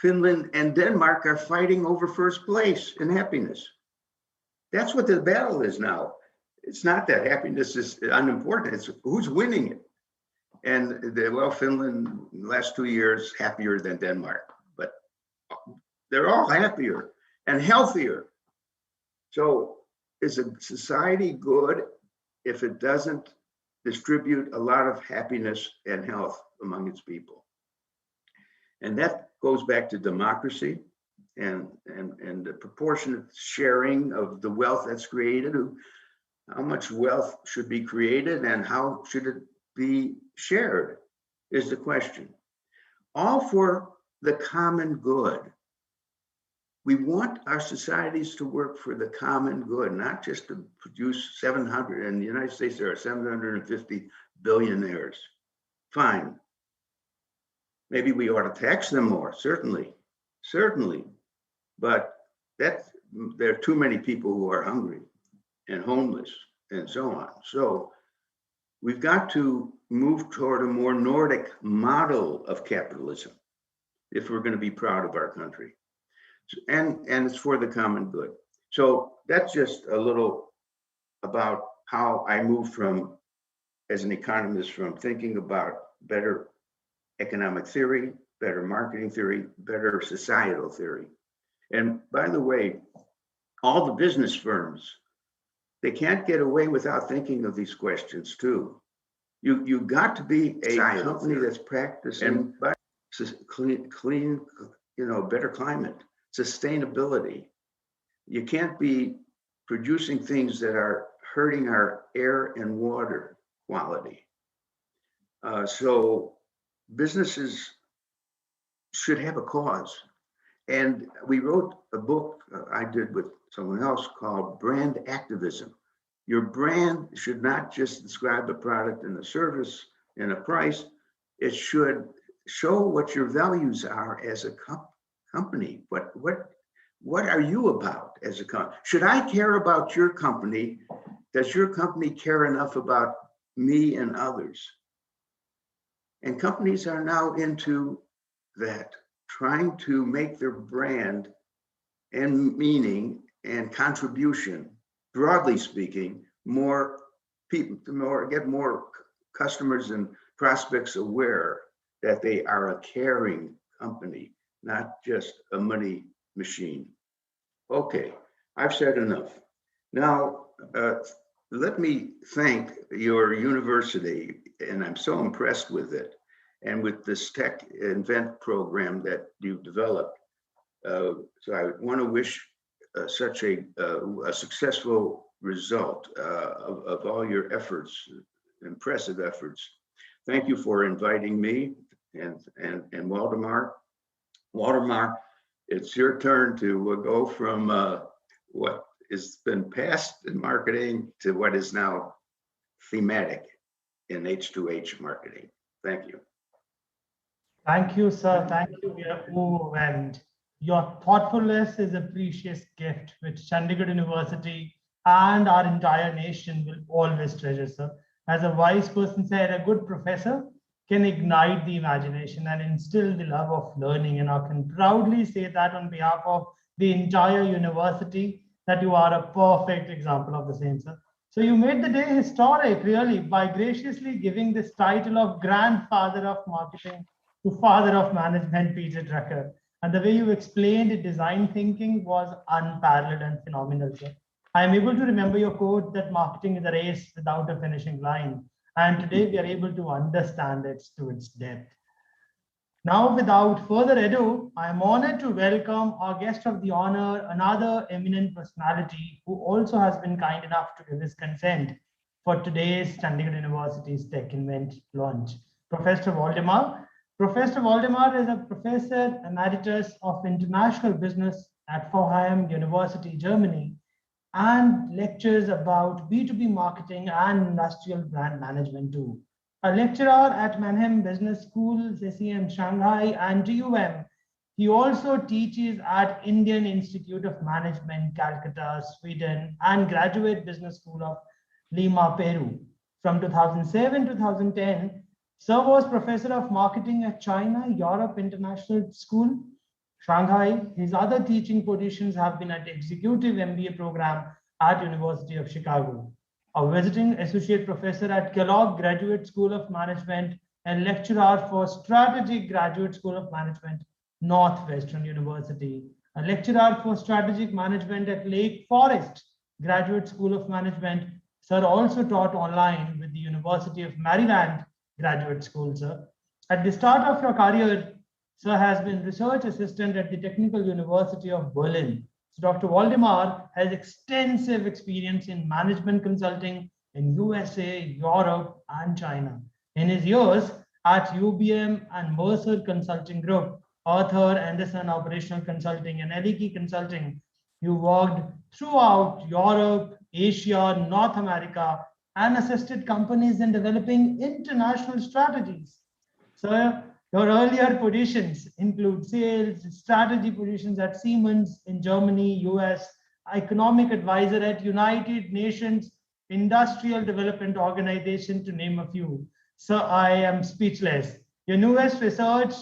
Finland and Denmark are fighting over first place in happiness. That's what the battle is now. It's not that happiness is unimportant, it's who's winning it. And Finland, in the last 2 years, happier than Denmark, but they're all happier and healthier. So is a society good if it doesn't distribute a lot of happiness and health among its people? And that goes back to democracy and the proportionate sharing of the wealth that's created. How much wealth should be created and how should it be shared is the question. All for the common good. We want our societies to work for the common good, not just to produce 700. In the United States, there are 750 billionaires. Fine. Maybe we ought to tax them more, certainly. But there are too many people who are hungry and homeless and so on. So we've got to move toward a more Nordic model of capitalism if we're going to be proud of our country. And it's for the common good. So that's just a little about how I moved from, as an economist, from thinking about better economic theory, better marketing theory, better societal theory. And by the way, all the business firms, they can't get away without thinking of these questions too. You got to be a company that's practicing clean, better climate, sustainability. You can't be producing things that are hurting our air and water quality. So businesses should have a cause. And we wrote a book I did with someone else called Brand Activism. Your brand should not just describe a product and a service and a price. It should show what your values are as a company. What are you about as a company? Should I care about your company? Does your company care enough about me and others? And companies are now into that, trying to make their brand and meaning and contribution, broadly speaking, more people, get more customers and prospects aware that they are a caring company, not just a money machine. Okay, I've said enough. Now, let me thank your university, and I'm so impressed with it, and with this Tech Invent program that you've developed. So I want to wish such a successful result of all your efforts, impressive efforts. Thank you for inviting me and Waldemar. Waldemar, it's your turn to go from what has been past in marketing to what is now thematic in H2H marketing. Thank you. Thank you, sir. Thank you. We are overwhelmed. Your thoughtfulness is a precious gift which Chandigarh University and our entire nation will always treasure, sir. As a wise person said, a good professor can ignite the imagination and instill the love of learning. And I can proudly say that on behalf of the entire university, that you are a perfect example of the same, sir. So you made the day historic, really, by graciously giving this title of grandfather of marketing to father of management, Peter Drucker. And the way you explained design thinking was unparalleled and phenomenal, sir. I am able to remember your quote that marketing is a race without a finishing line. And today we are able to understand it to its depth. Now, without further ado, I am honored to welcome our guest of the honor, another eminent personality who also has been kind enough to give his consent for today's Chandigarh University's Tech Invent launch, Professor Waldemar. Professor Waldemar is a Professor Emeritus of International Business at Pforzheim University, Germany, and lectures about B2B marketing and industrial brand management too. A lecturer at Mannheim Business School, SEM Shanghai, and TUM. He also teaches at Indian Institute of Management, Calcutta, Sweden, and Graduate Business School of Lima, Peru. From 2007 to 2010, Sir was Professor of Marketing at China Europe International School, Shanghai. His other teaching positions have been at Executive MBA program at University of Chicago, a visiting associate professor at Kellogg Graduate School of Management, and lecturer for Strategic Graduate School of Management, Northwestern University, a lecturer for Strategic Management at Lake Forest Graduate School of Management. Sir also taught online with the University of Maryland Graduate School, sir. At the start of your career, sir has been research assistant at the Technical University of Berlin. So Dr. Waldemar has extensive experience in management consulting in USA, Europe, and China. In his years at UBM and Mercer Consulting Group, Arthur Anderson Operational Consulting, and LEK Consulting, you worked throughout Europe, Asia, North America, and assisted companies in developing international strategies. So your earlier positions include sales, strategy positions at Siemens in Germany, US, economic advisor at United Nations Industrial Development Organization, to name a few. So I am speechless. Your newest research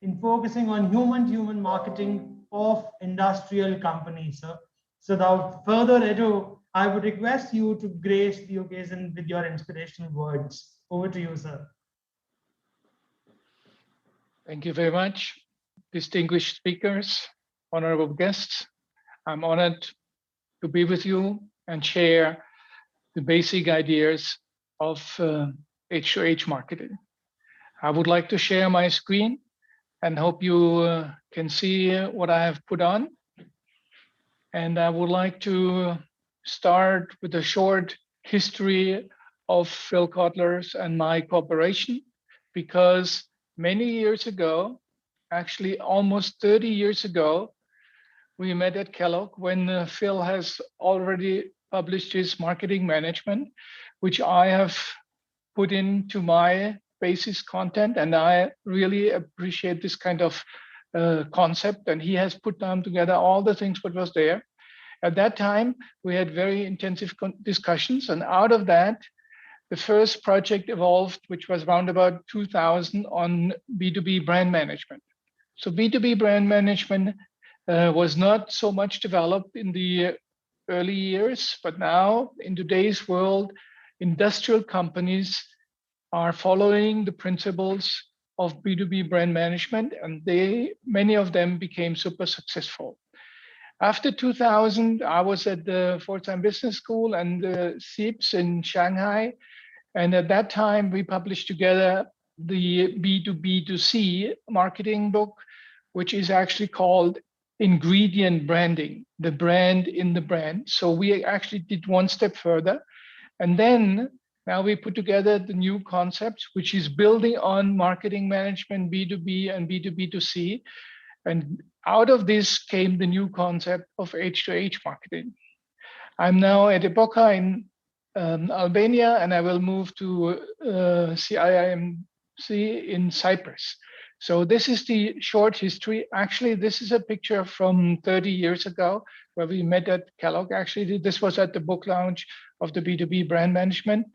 in focusing on human-to-human marketing of industrial companies, sir. So without further ado, I would request you to grace the occasion with your inspirational words. Over to you, sir. Thank you very much. Distinguished speakers, honorable guests, I'm honored to be with you and share the basic ideas of H2H marketing. I would like to share my screen and hope you can see what I have put on. And I would like to start with a short history of Phil Kotler's and my cooperation, because many years ago, actually almost 30 years ago, we met at Kellogg when Phil has already published his marketing management, which I have put into my basis content. And I really appreciate this kind of concept. And he has put down together all the things what was there. At that time, we had very intensive discussions. And out of that, the first project evolved, which was around about 2000 on B2B brand management. So B2B brand management was not so much developed in the early years, but now in today's world, industrial companies are following the principles of B2B brand management, and many of them became super successful. After 2000, I was at the Pforzheim Business School and the SIPS in Shanghai. And at that time, we published together the B2B2C marketing book, which is actually called Ingredient Branding, the brand in the brand. So we actually did one step further. And then now we put together the new concepts, which is building on marketing management, B2B and B2B2C. And out of this came the new concept of H2H marketing. I'm now at Epoca in Albania, and I will move to CIIMC in Cyprus. So this is the short history. Actually, this is a picture from 30 years ago where we met at Kellogg. Actually, this was at the book launch of the B2B brand management.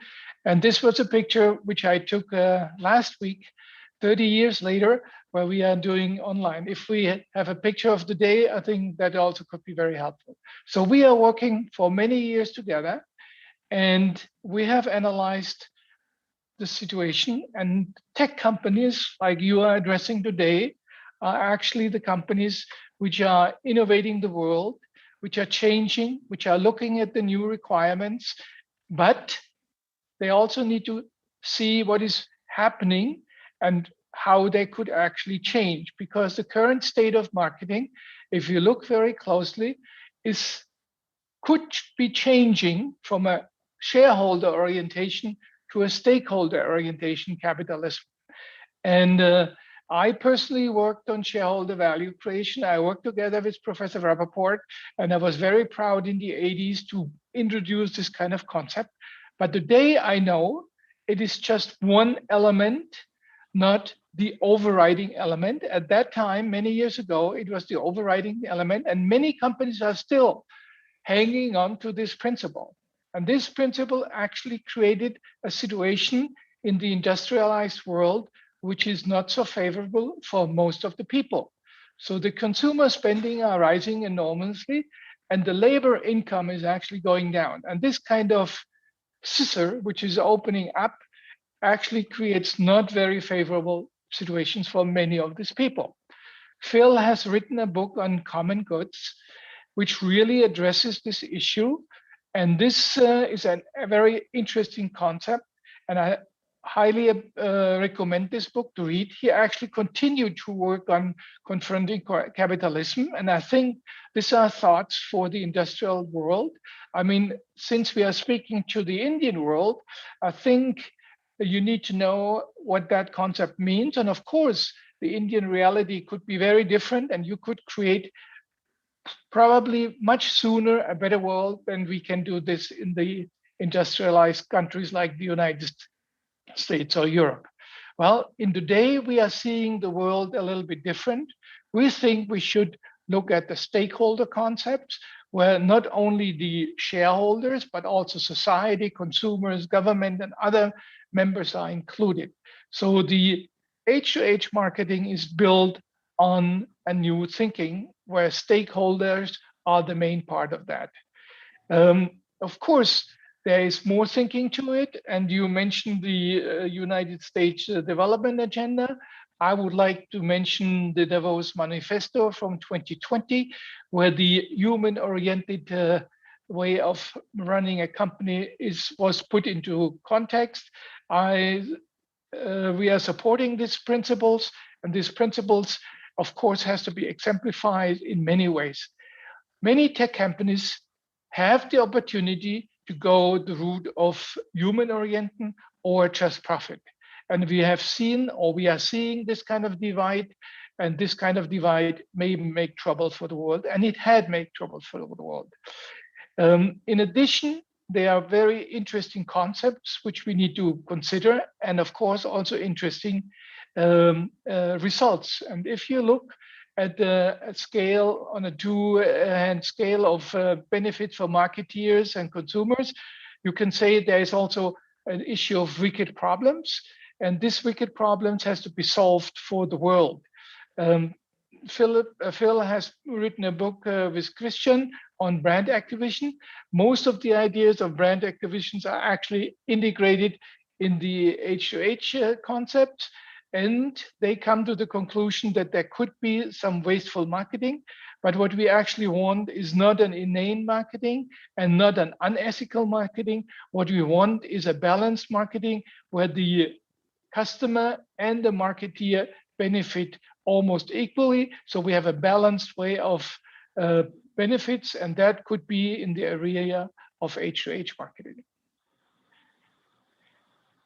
And this was a picture which I took last week, 30 years later, where we are doing online. If we have a picture of the day, I think that also could be very helpful. So we are working for many years together, and we have analyzed the situation, and tech companies like you are addressing today are actually the companies which are innovating the world, which are changing, which are looking at the new requirements, but they also need to see what is happening and how they could actually change, because the current state of marketing, if you look very closely, could be changing from a shareholder orientation to a stakeholder orientation capitalism. And I personally worked on shareholder value creation. I worked together with Professor Rappaport, and I was very proud in the 80s to introduce this kind of concept. But today I know it is just one element, not the overriding element. At that time, many years ago, it was the overriding element, and many companies are still hanging on to this principle. And this principle actually created a situation in the industrialized world which is not so favorable for most of the people. So the consumer spending are rising enormously, and the labor income is actually going down. And this kind of scissor, which is opening up, actually creates not very favorable situations for many of these people. Phil has written a book on common goods, which really addresses this issue. And this is a very interesting concept. And I highly recommend this book to read. He actually continued to work on confronting capitalism. And I think these are thoughts for the industrial world. I mean, since we are speaking to the Indian world, I think you need to know what that concept means. And of course, the Indian reality could be very different, and you could create probably much sooner a better world than we can do this in the industrialized countries like the United States or Europe. Well, in today, we are seeing the world a little bit different. We think we should look at the stakeholder concepts, where not only the shareholders, but also society, consumers, government, and other members are included. So the H2H marketing is built on a new thinking where stakeholders are the main part of that. Of course, there is more thinking to it. And you mentioned the United States Development Agenda. I would like to mention the Davos Manifesto from 2020, where the human-oriented way of running a company was put into context. We are supporting these principles, and these principles, of course, has to be exemplified in many ways. Many tech companies have the opportunity to go the route of human-oriented or just profit. And we have seen, or we are seeing, this kind of divide, and this kind of divide may make trouble for the world, and it had made trouble for the world. In addition, there are very interesting concepts which we need to consider, and of course also interesting results. And if you look at the scale, on a two-hand scale of benefits for marketeers and consumers, you can say there is also an issue of wicked problems, and this wicked problems has to be solved for the world. Phil has written a book with Christian on brand activation. Most of the ideas of brand activations are actually integrated in the H2H concept, and they come to the conclusion that there could be some wasteful marketing. But what we actually want is not an inane marketing and not an unethical marketing. What we want is a balanced marketing where the customer and the marketeer benefit almost equally. So we have a balanced way of benefits, and that could be in the area of H2H marketing.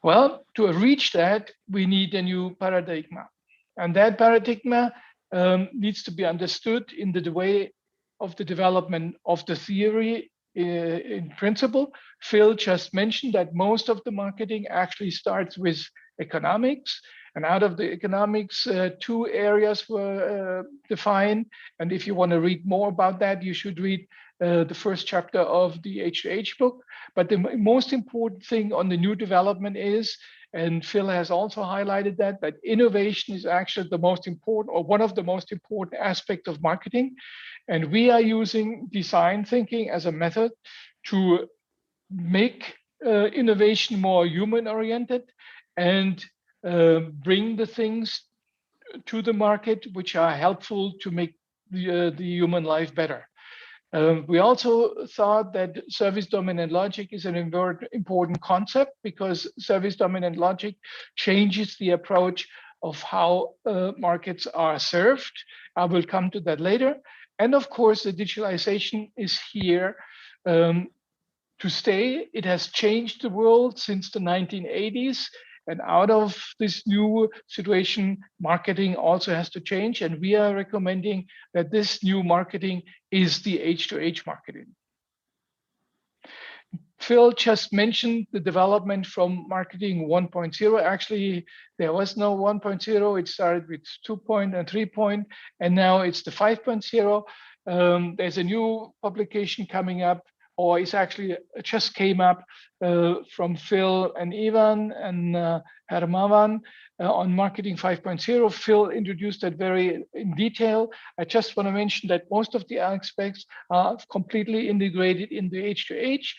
Well, to reach that, we need a new paradigm. And that paradigm needs to be understood in the way of the development of the theory in principle. Phil just mentioned that most of the marketing actually starts with economics. And out of the economics, two areas were defined. And if you want to read more about that, you should read the first chapter of the H2H book. But the most important thing on the new development is, and Phil has also highlighted that innovation is actually the most important, or one of the most important aspects of marketing. And we are using design thinking as a method to make innovation more human-oriented and bring the things to the market which are helpful to make the human life better. We also thought that service-dominant logic is an important concept, because service-dominant logic changes the approach of how markets are served. I will come to that later. And of course, the digitalization is here to stay. It has changed the world since the 1980s. And out of this new situation, marketing also has to change. And we are recommending that this new marketing is the H2H marketing. Phil just mentioned the development from marketing 1.0. Actually, there was no 1.0. It started with 2.0 and 3.0, and now it's the 5.0. There's a new publication coming up, or it's actually just came up from Phil and Ivan and Hermavan on Marketing 5.0. Phil introduced that very in detail. I just want to mention that most of the aspects are completely integrated in the H2H,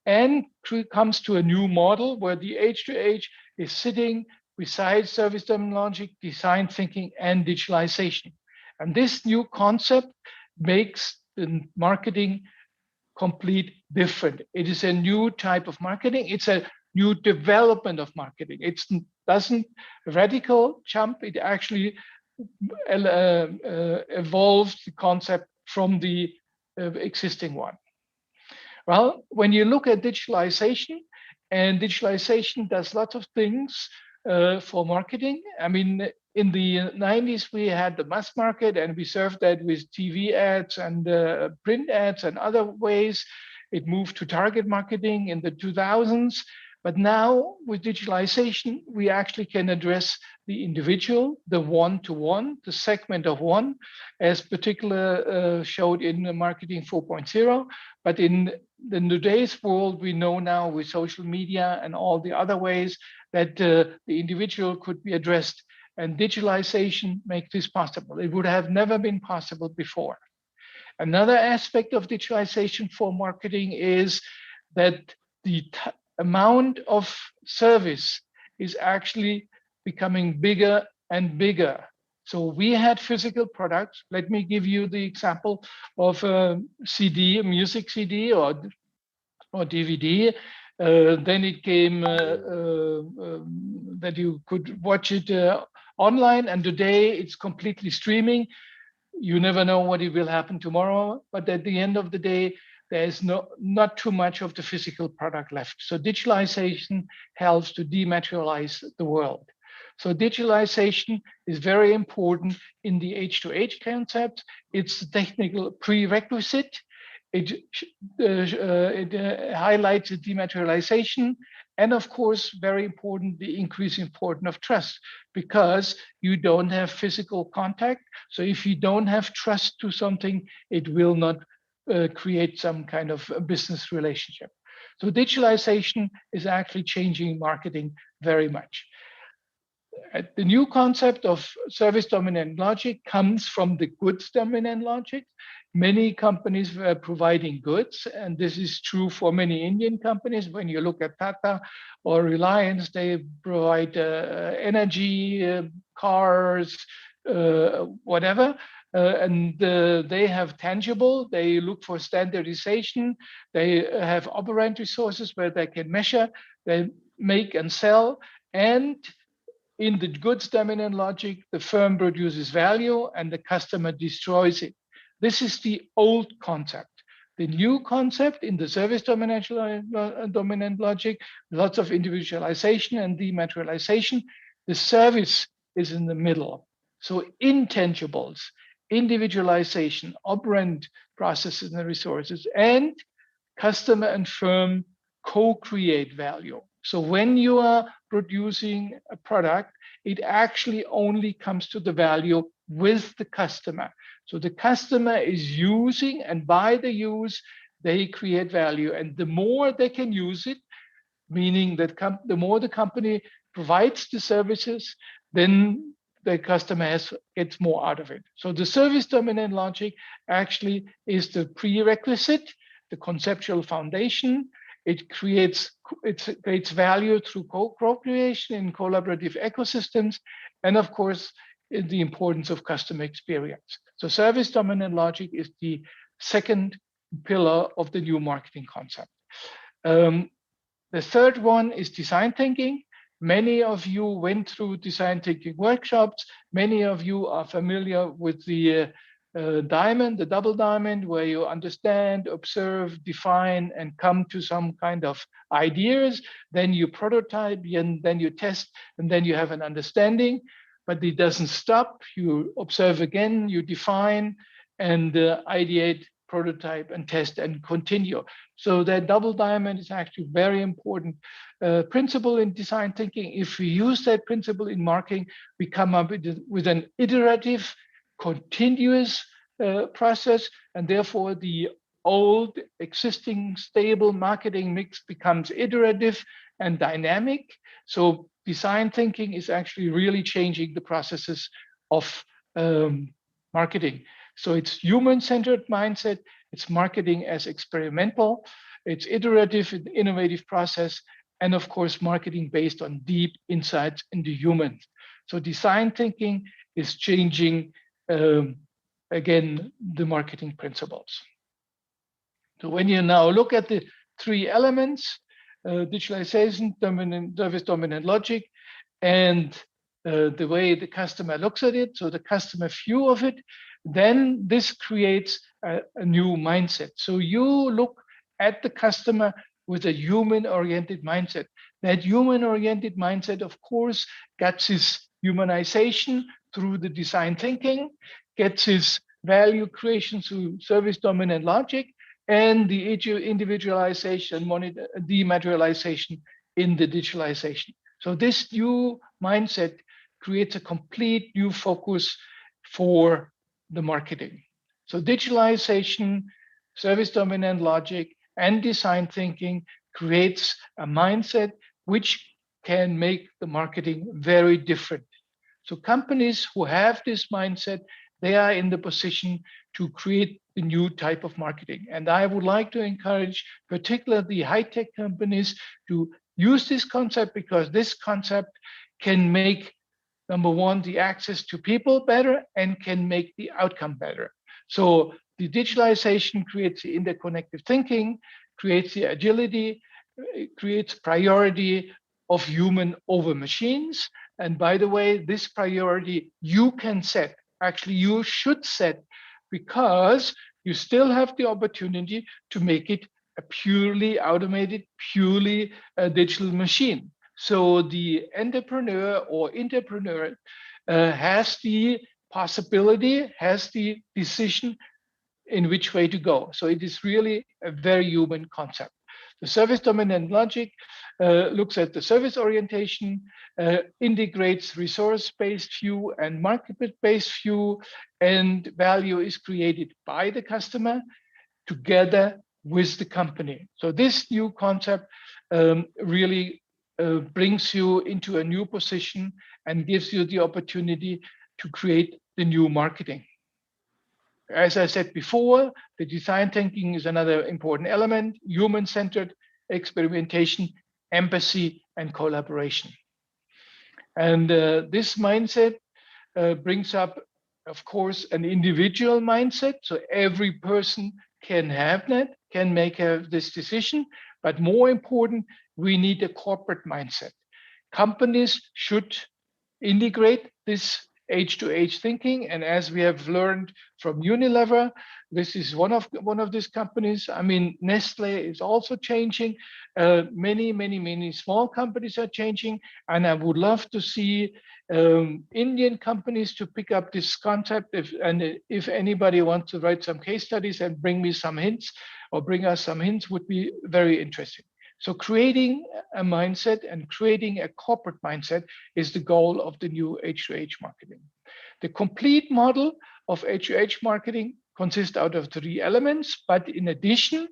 and comes to a new model where the H2H is sitting beside service-dominant logic, design thinking, and digitalization. And this new concept makes the marketing complete different. It is a new type of marketing. It's a new development of marketing. It doesn't radical jump. It actually evolves the concept from the existing one. Well, when you look at digitalization, and digitalization does lots of things for marketing. I mean, in the 90s, we had the mass market, and we served that with TV ads and print ads and other ways. It moved to target marketing in the 2000s. But now with digitalization, we actually can address the individual, the one-to-one, the segment of one, as particular showed in the Marketing 4.0. But in today's world, we know now with social media and all the other ways that the individual could be addressed, and digitalization makes this possible. It would have never been possible before. Another aspect of digitalization for marketing is that the amount of service is actually becoming bigger and bigger. So we had physical products. Let me give you the example of a CD, a music CD or DVD. Then it came that you could watch it online, and today it's completely streaming. You never know what will happen tomorrow, but at the end of the day, there is not too much of the physical product left. So digitalization helps to dematerialize the world. So digitalization is very important in the H2H concept. It's the technical prerequisite. It highlights the dematerialization, and of course, very important, the increasing importance of trust, because you don't have physical contact. So if you don't have trust to something, it will not create some kind of a business relationship. So digitalization is actually changing marketing very much. The new concept of service dominant logic comes from the goods dominant logic. Many companies were providing goods, and this is true for many Indian companies. When you look at Tata or Reliance, they provide energy, cars, whatever, and they have tangible. They look for standardization. They have operant resources where they can measure, they make and sell, and in the goods dominant logic, the firm produces value and the customer destroys it. This is the old concept. The new concept in the service dominant logic, lots of individualization and dematerialization. The service is in the middle. So intangibles, individualization, operant processes and resources, and customer and firm co-create value. So when you are producing a product, it actually only comes to the value with the customer. So the customer is using, and by the use, they create value. And the more they can use it, meaning that the more the company provides the services, then the customer gets more out of it. So the service dominant logic actually is the prerequisite, the conceptual foundation. It creates value through co-creation in collaborative ecosystems, and of course, the importance of customer experience. So service dominant logic is the second pillar of the new marketing concept. The third one is design thinking. Many of you went through design thinking workshops. Many of you are familiar with the diamond, the double diamond, where you understand, observe, define, and come to some kind of ideas. Then you prototype, and then you test, and then you have an understanding. But it doesn't stop. You observe again, you define, and ideate, prototype, and test, and continue. So that double diamond is actually very important principle in design thinking. If we use that principle in marketing, we come up with an iterative, continuous process, and therefore the old existing stable marketing mix becomes iterative and dynamic. So design thinking is actually really changing the processes of marketing. So it's human-centered mindset, it's marketing as experimental, it's iterative and innovative process, and of course, marketing based on deep insights into humans. So design thinking is changing, again, the marketing principles. So when you now look at the three elements, digitalization, service dominant logic, and the way the customer looks at it, so the customer view of it, then this creates a new mindset. So you look at the customer with a human-oriented mindset. That human-oriented mindset, of course, gets its humanization through the design thinking, gets its value creation through service dominant logic, and the individualization, dematerialization in the digitalization. So this new mindset creates a complete new focus for the marketing. So digitalization, service dominant logic, and design thinking creates a mindset which can make the marketing very different. So companies who have this mindset, they are in the position to create the new type of marketing. And I would like to encourage particularly the high-tech companies to use this concept, because this concept can make, number one, the access to people better and can make the outcome better. So the digitalization creates the interconnected thinking, creates the agility, creates priority of human over machines. And by the way, this priority you can set, actually you should set, because you still have the opportunity to make it a purely automated, purely digital machine. So the entrepreneur or entrepreneur has the possibility, has the decision in which way to go. So it is really a very human concept. The service dominant logic looks at the service orientation, integrates resource-based view and market-based view, and value is created by the customer together with the company. So this new concept really brings you into a new position and gives you the opportunity to create the new marketing. As I said before, the design thinking is another important element: human-centered experimentation, empathy, and collaboration. And this mindset brings up, of course, an individual mindset. So every person can have that, can make this decision. But more important, we need a corporate mindset. Companies should integrate this H2H thinking, and as we have learned from Unilever, this is one of these companies. I mean, Nestle is also changing. Many small companies are changing, and I would love to see Indian companies to pick up this concept. If anybody wants to write some case studies and bring me some hints, or bring us some hints, would be very interesting. So creating a mindset and creating a corporate mindset is the goal of the new H2H marketing. The complete model of H2H marketing consists out of 3 elements, but in addition,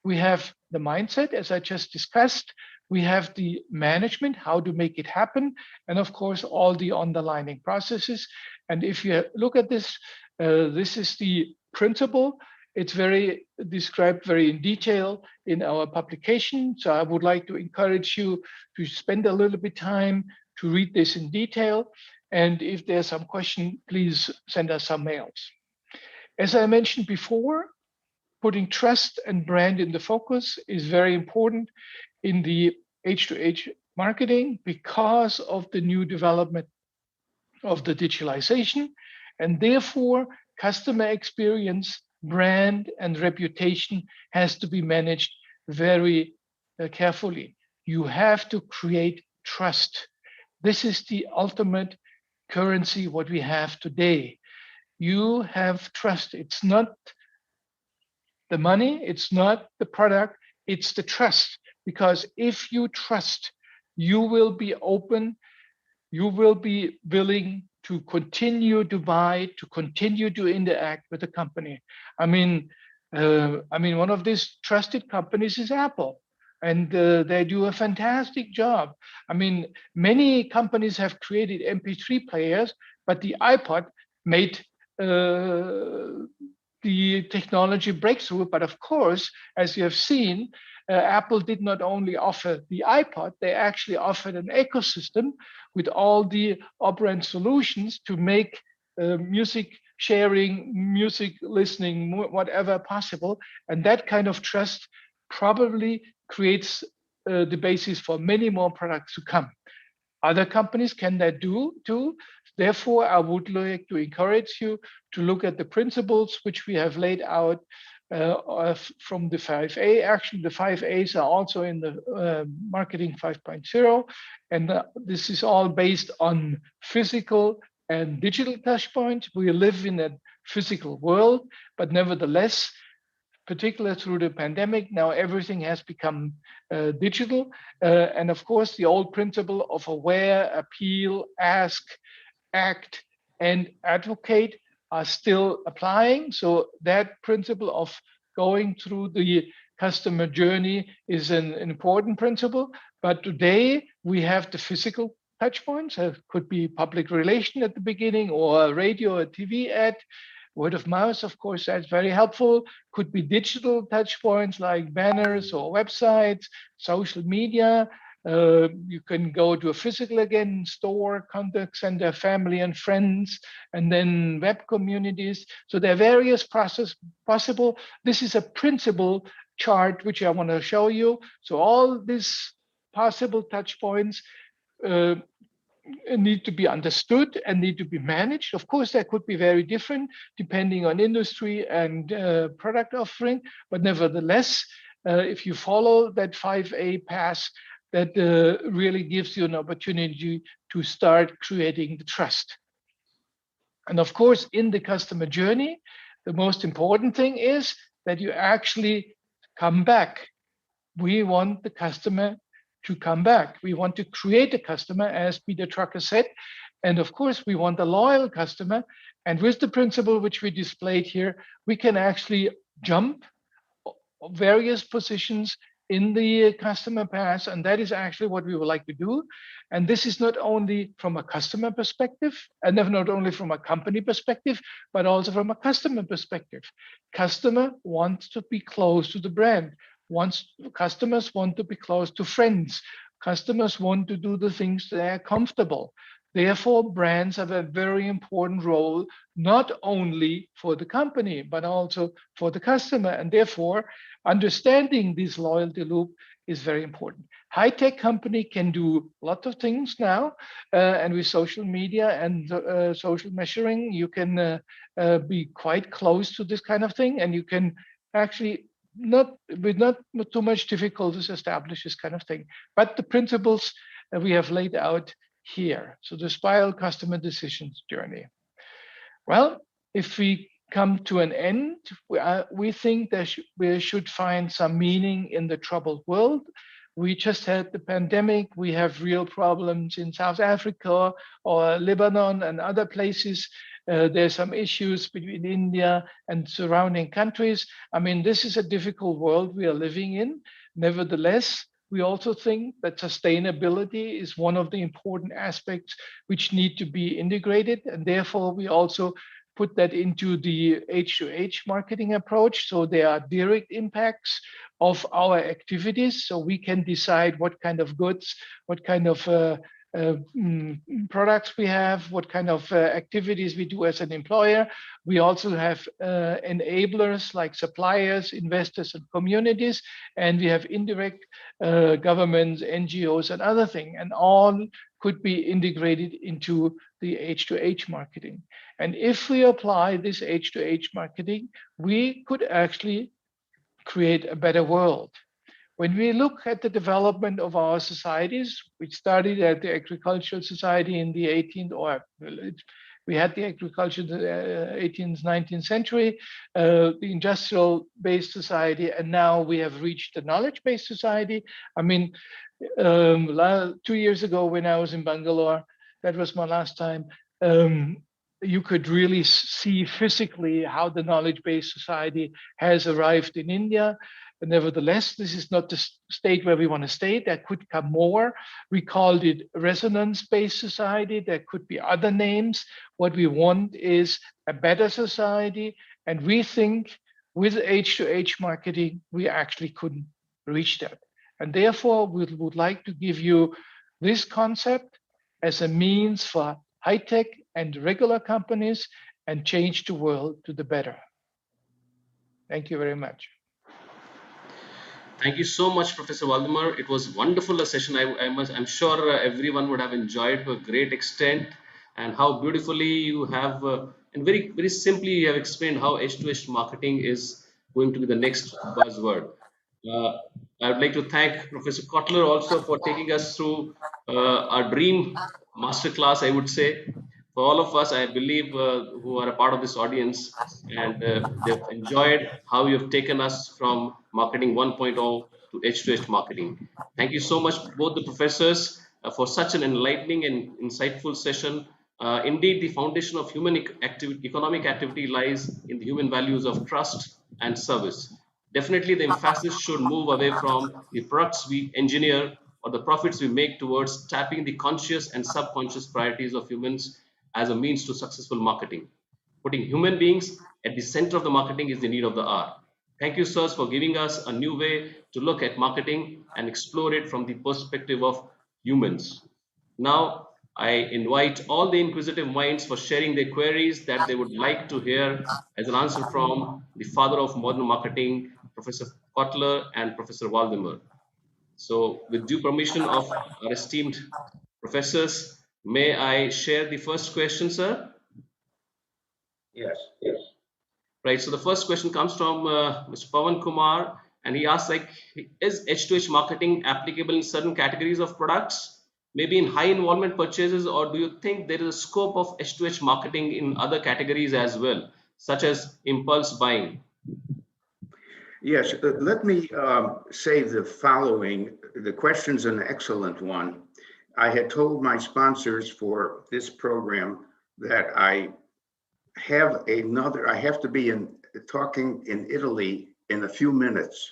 we have the mindset, as I just discussed. We have the management, how to make it happen, and of course, all the underlying processes. And if you look at this, this is the principle. It's very described very in detail in our publication. So I would like to encourage you to spend a little bit time to read this in detail. And if there's some question, please send us some mails. As I mentioned before, putting trust and brand in the focus is very important in the H2H marketing because of the new development of the digitalization. And therefore, customer experience, brand, and reputation has to be managed very carefully. You have to create trust. This is the ultimate currency, what we have today. You have trust. It's not the money, it's not the product, it's the trust. Because if you trust, you will be open, you will be willing to continue to buy, to continue to interact with the company. I mean, one of these trusted companies is Apple, and they do a fantastic job. I mean, many companies have created MP3 players, but the iPod made the technology breakthrough. But of course, as you have seen, Apple did not only offer the iPod, they actually offered an ecosystem with all the operant solutions to make music sharing, music listening, whatever possible. And that kind of trust probably creates the basis for many more products to come. Other companies can that do too. Therefore, I would like to encourage you to look at the principles which we have laid out from the 5A. Actually, the 5As are also in the Marketing 5.0. And this is all based on physical and digital touchpoints. We live in a physical world, but nevertheless, particularly through the pandemic, now everything has become digital. And of course, the old principle of aware, appeal, ask, act, and advocate are still applying. So that principle of going through the customer journey is an important principle. But today we have the physical touch points. It could be public relation at the beginning, or a radio or TV ad. Word of mouth, of course, that's very helpful. Could be digital touch points like banners or websites, social media. You can go to a physical again, store, contact center, family and friends, and then web communities. So there are various processes possible. This is a principle chart which I want to show you. So all these possible touch points need to be understood and need to be managed. Of course, that could be very different depending on industry and product offering, but nevertheless, if you follow that 5A path, that really gives you an opportunity to start creating the trust. And of course, in the customer journey, the most important thing is that you actually come back. We want the customer to come back. We want to create a customer, as Peter Drucker said. And of course, we want a loyal customer. And with the principle which we displayed here, we can actually jump various positions in the customer path. And that is actually what we would like to do. And this is not only from a customer perspective, and not only from a company perspective, but also from a customer perspective. Customer wants to be close to the brand. Customers want to be close to friends. Customers want to do the things that are comfortable. Therefore, brands have a very important role, not only for the company, but also for the customer. And therefore, understanding this loyalty loop is very important. High-tech company can do a lot of things now. And with social media and social measuring, you can be quite close to this kind of thing. And you can actually with not too much difficulties establish this kind of thing. But the principles that we have laid out here. So the spiral customer decisions journey. Well, if we come to an end, we think that we should find some meaning in the troubled world. We just had the pandemic. We have real problems in South Africa or Lebanon and other places. There's some issues between India and surrounding countries. I mean, this is a difficult world we are living in. Nevertheless, we also think that sustainability is one of the important aspects which need to be integrated. And therefore, we also put that into the H2H marketing approach. So there are direct impacts of our activities. So we can decide what kind of goods, what kind of products we have, what kind of activities we do as an employer. We also have enablers like suppliers, investors, and communities, and we have indirect governments, NGOs, and other things, and all could be integrated into the H2H marketing. And if we apply this H2H marketing, we could actually create a better world. When we look at the development of our societies, which started at the agricultural society in the 18th, or we had the agriculture in the 18th, 19th century, the industrial-based society, and now we have reached the knowledge-based society. I mean, 2 years ago when I was in Bangalore, that was my last time, you could really see physically how the knowledge-based society has arrived in India. But nevertheless, this is not the state where we want to stay. There could come more. We called it resonance-based society. There could be other names. What we want is a better society. And we think with H2H marketing, we actually couldn't reach that. And therefore, we would like to give you this concept as a means for high-tech and regular companies and change the world to the better. Thank you very much. Thank you so much, Professor Waldemar. It was wonderful a session. I'm sure everyone would have enjoyed to a great extent, and how beautifully you have, and very, very simply you have explained how H2H marketing is going to be the next buzzword. I would like to thank Professor Kotler also for taking us through our dream masterclass, I would say. For all of us, I believe, who are a part of this audience, and they've enjoyed how you have taken us from marketing 1.0 to H2H marketing. Thank you so much, both the professors, for such an enlightening and insightful session. Indeed, the foundation of human economic activity lies in the human values of trust and service. Definitely, the emphasis should move away from the products we engineer or the profits we make towards tapping the conscious and subconscious priorities of humans as a means to successful marketing. Putting human beings at the center of the marketing is the need of the hour. Thank you, sirs, for giving us a new way to look at marketing and explore it from the perspective of humans. Now, I invite all the inquisitive minds for sharing their queries that they would like to hear as an answer from the father of modern marketing, Professor Kotler and Professor Waldemar. So, with due permission of our esteemed professors, may I share the first question, sir? Yes. Right. So the first question comes from Mr. Pawan Kumar, and he asks, like, is H2H marketing applicable in certain categories of products, maybe in high involvement purchases, or do you think there is a scope of H2H marketing in other categories as well, such as impulse buying? Yes, let me say the following. The question's an excellent one. I had told my sponsors for this program that I have to be talking in Italy in a few minutes.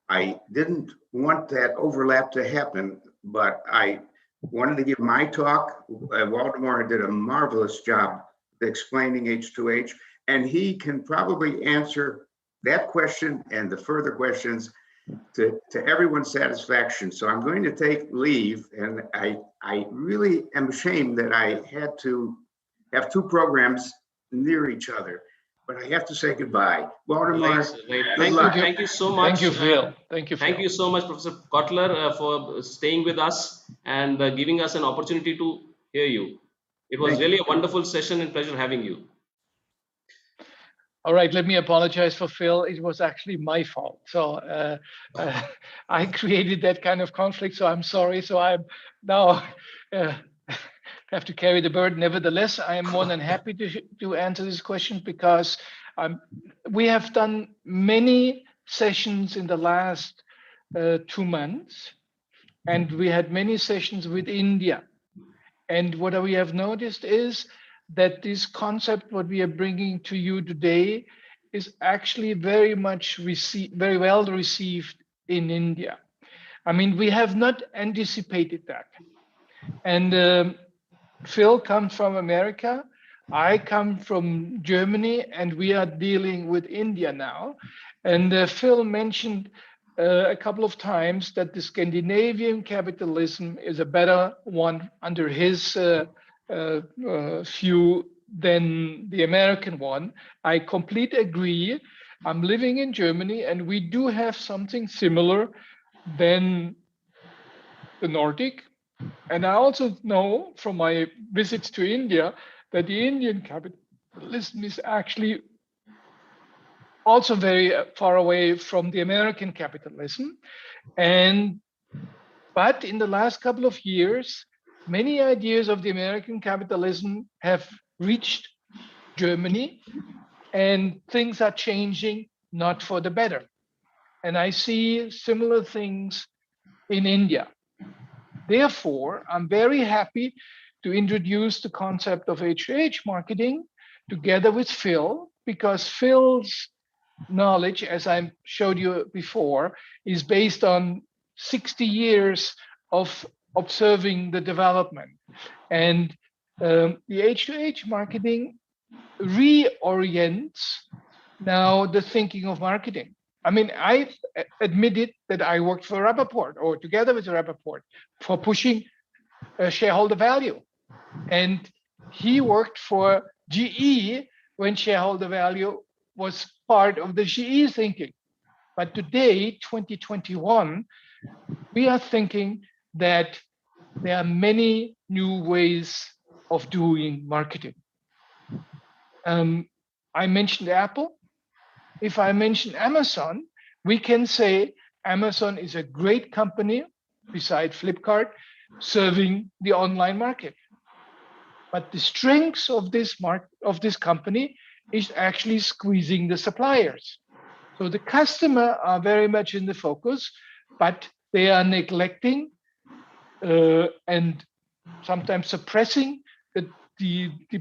I didn't want that overlap to happen, but I wanted to give my talk. Waldemar did a marvelous job explaining H2H, and he can probably answer that question and the further questions to everyone's satisfaction. So I'm going to take leave, and I really am ashamed that I had to have two programs near each other, but I have to say goodbye. Waldemar, Thank you so much. Thank you, Phil. Thank you, Phil. Thank you so much, Professor Kotler, for staying with us and giving us an opportunity to hear you. It was really a wonderful session and pleasure having you. All right, let me apologize for Phil. It was actually my fault. So I created that kind of conflict, so I'm sorry. So I'm now have to carry the burden. Nevertheless, I am more than happy to answer this question because we have done many sessions in the last 2 months, and we had many sessions with India. And what we have noticed is that this concept, what we are bringing to you today, is actually very well received in India. I mean, we have not anticipated that. And Phil comes from America, I come from Germany, and we are dealing with India now. And Phil mentioned a couple of times that the Scandinavian capitalism is a better one under his view than the American one. I completely agree. I'm living in Germany, and we do have something similar than the Nordic. And I also know from my visits to India that the Indian capitalism is actually also very far away from the American capitalism. But in the last couple of years, many ideas of the American capitalism have reached Germany, and things are changing, not for the better. And I see similar things in India. Therefore, I'm very happy to introduce the concept of H2H marketing together with Phil, because Phil's knowledge, as I showed you before, is based on 60 years of observing the development. And the H2H marketing reorients now the thinking of marketing. I mean, I admitted that I worked for Rappaport, or together with Rappaport, for pushing shareholder value. And he worked for GE when shareholder value was part of the GE thinking. But today, 2021, we are thinking that there are many new ways of doing marketing. I mentioned Apple. If I mention Amazon, we can say Amazon is a great company, beside Flipkart, serving the online market. But the strengths of this company is actually squeezing the suppliers. So the customer are very much in the focus, but they are neglecting and sometimes suppressing the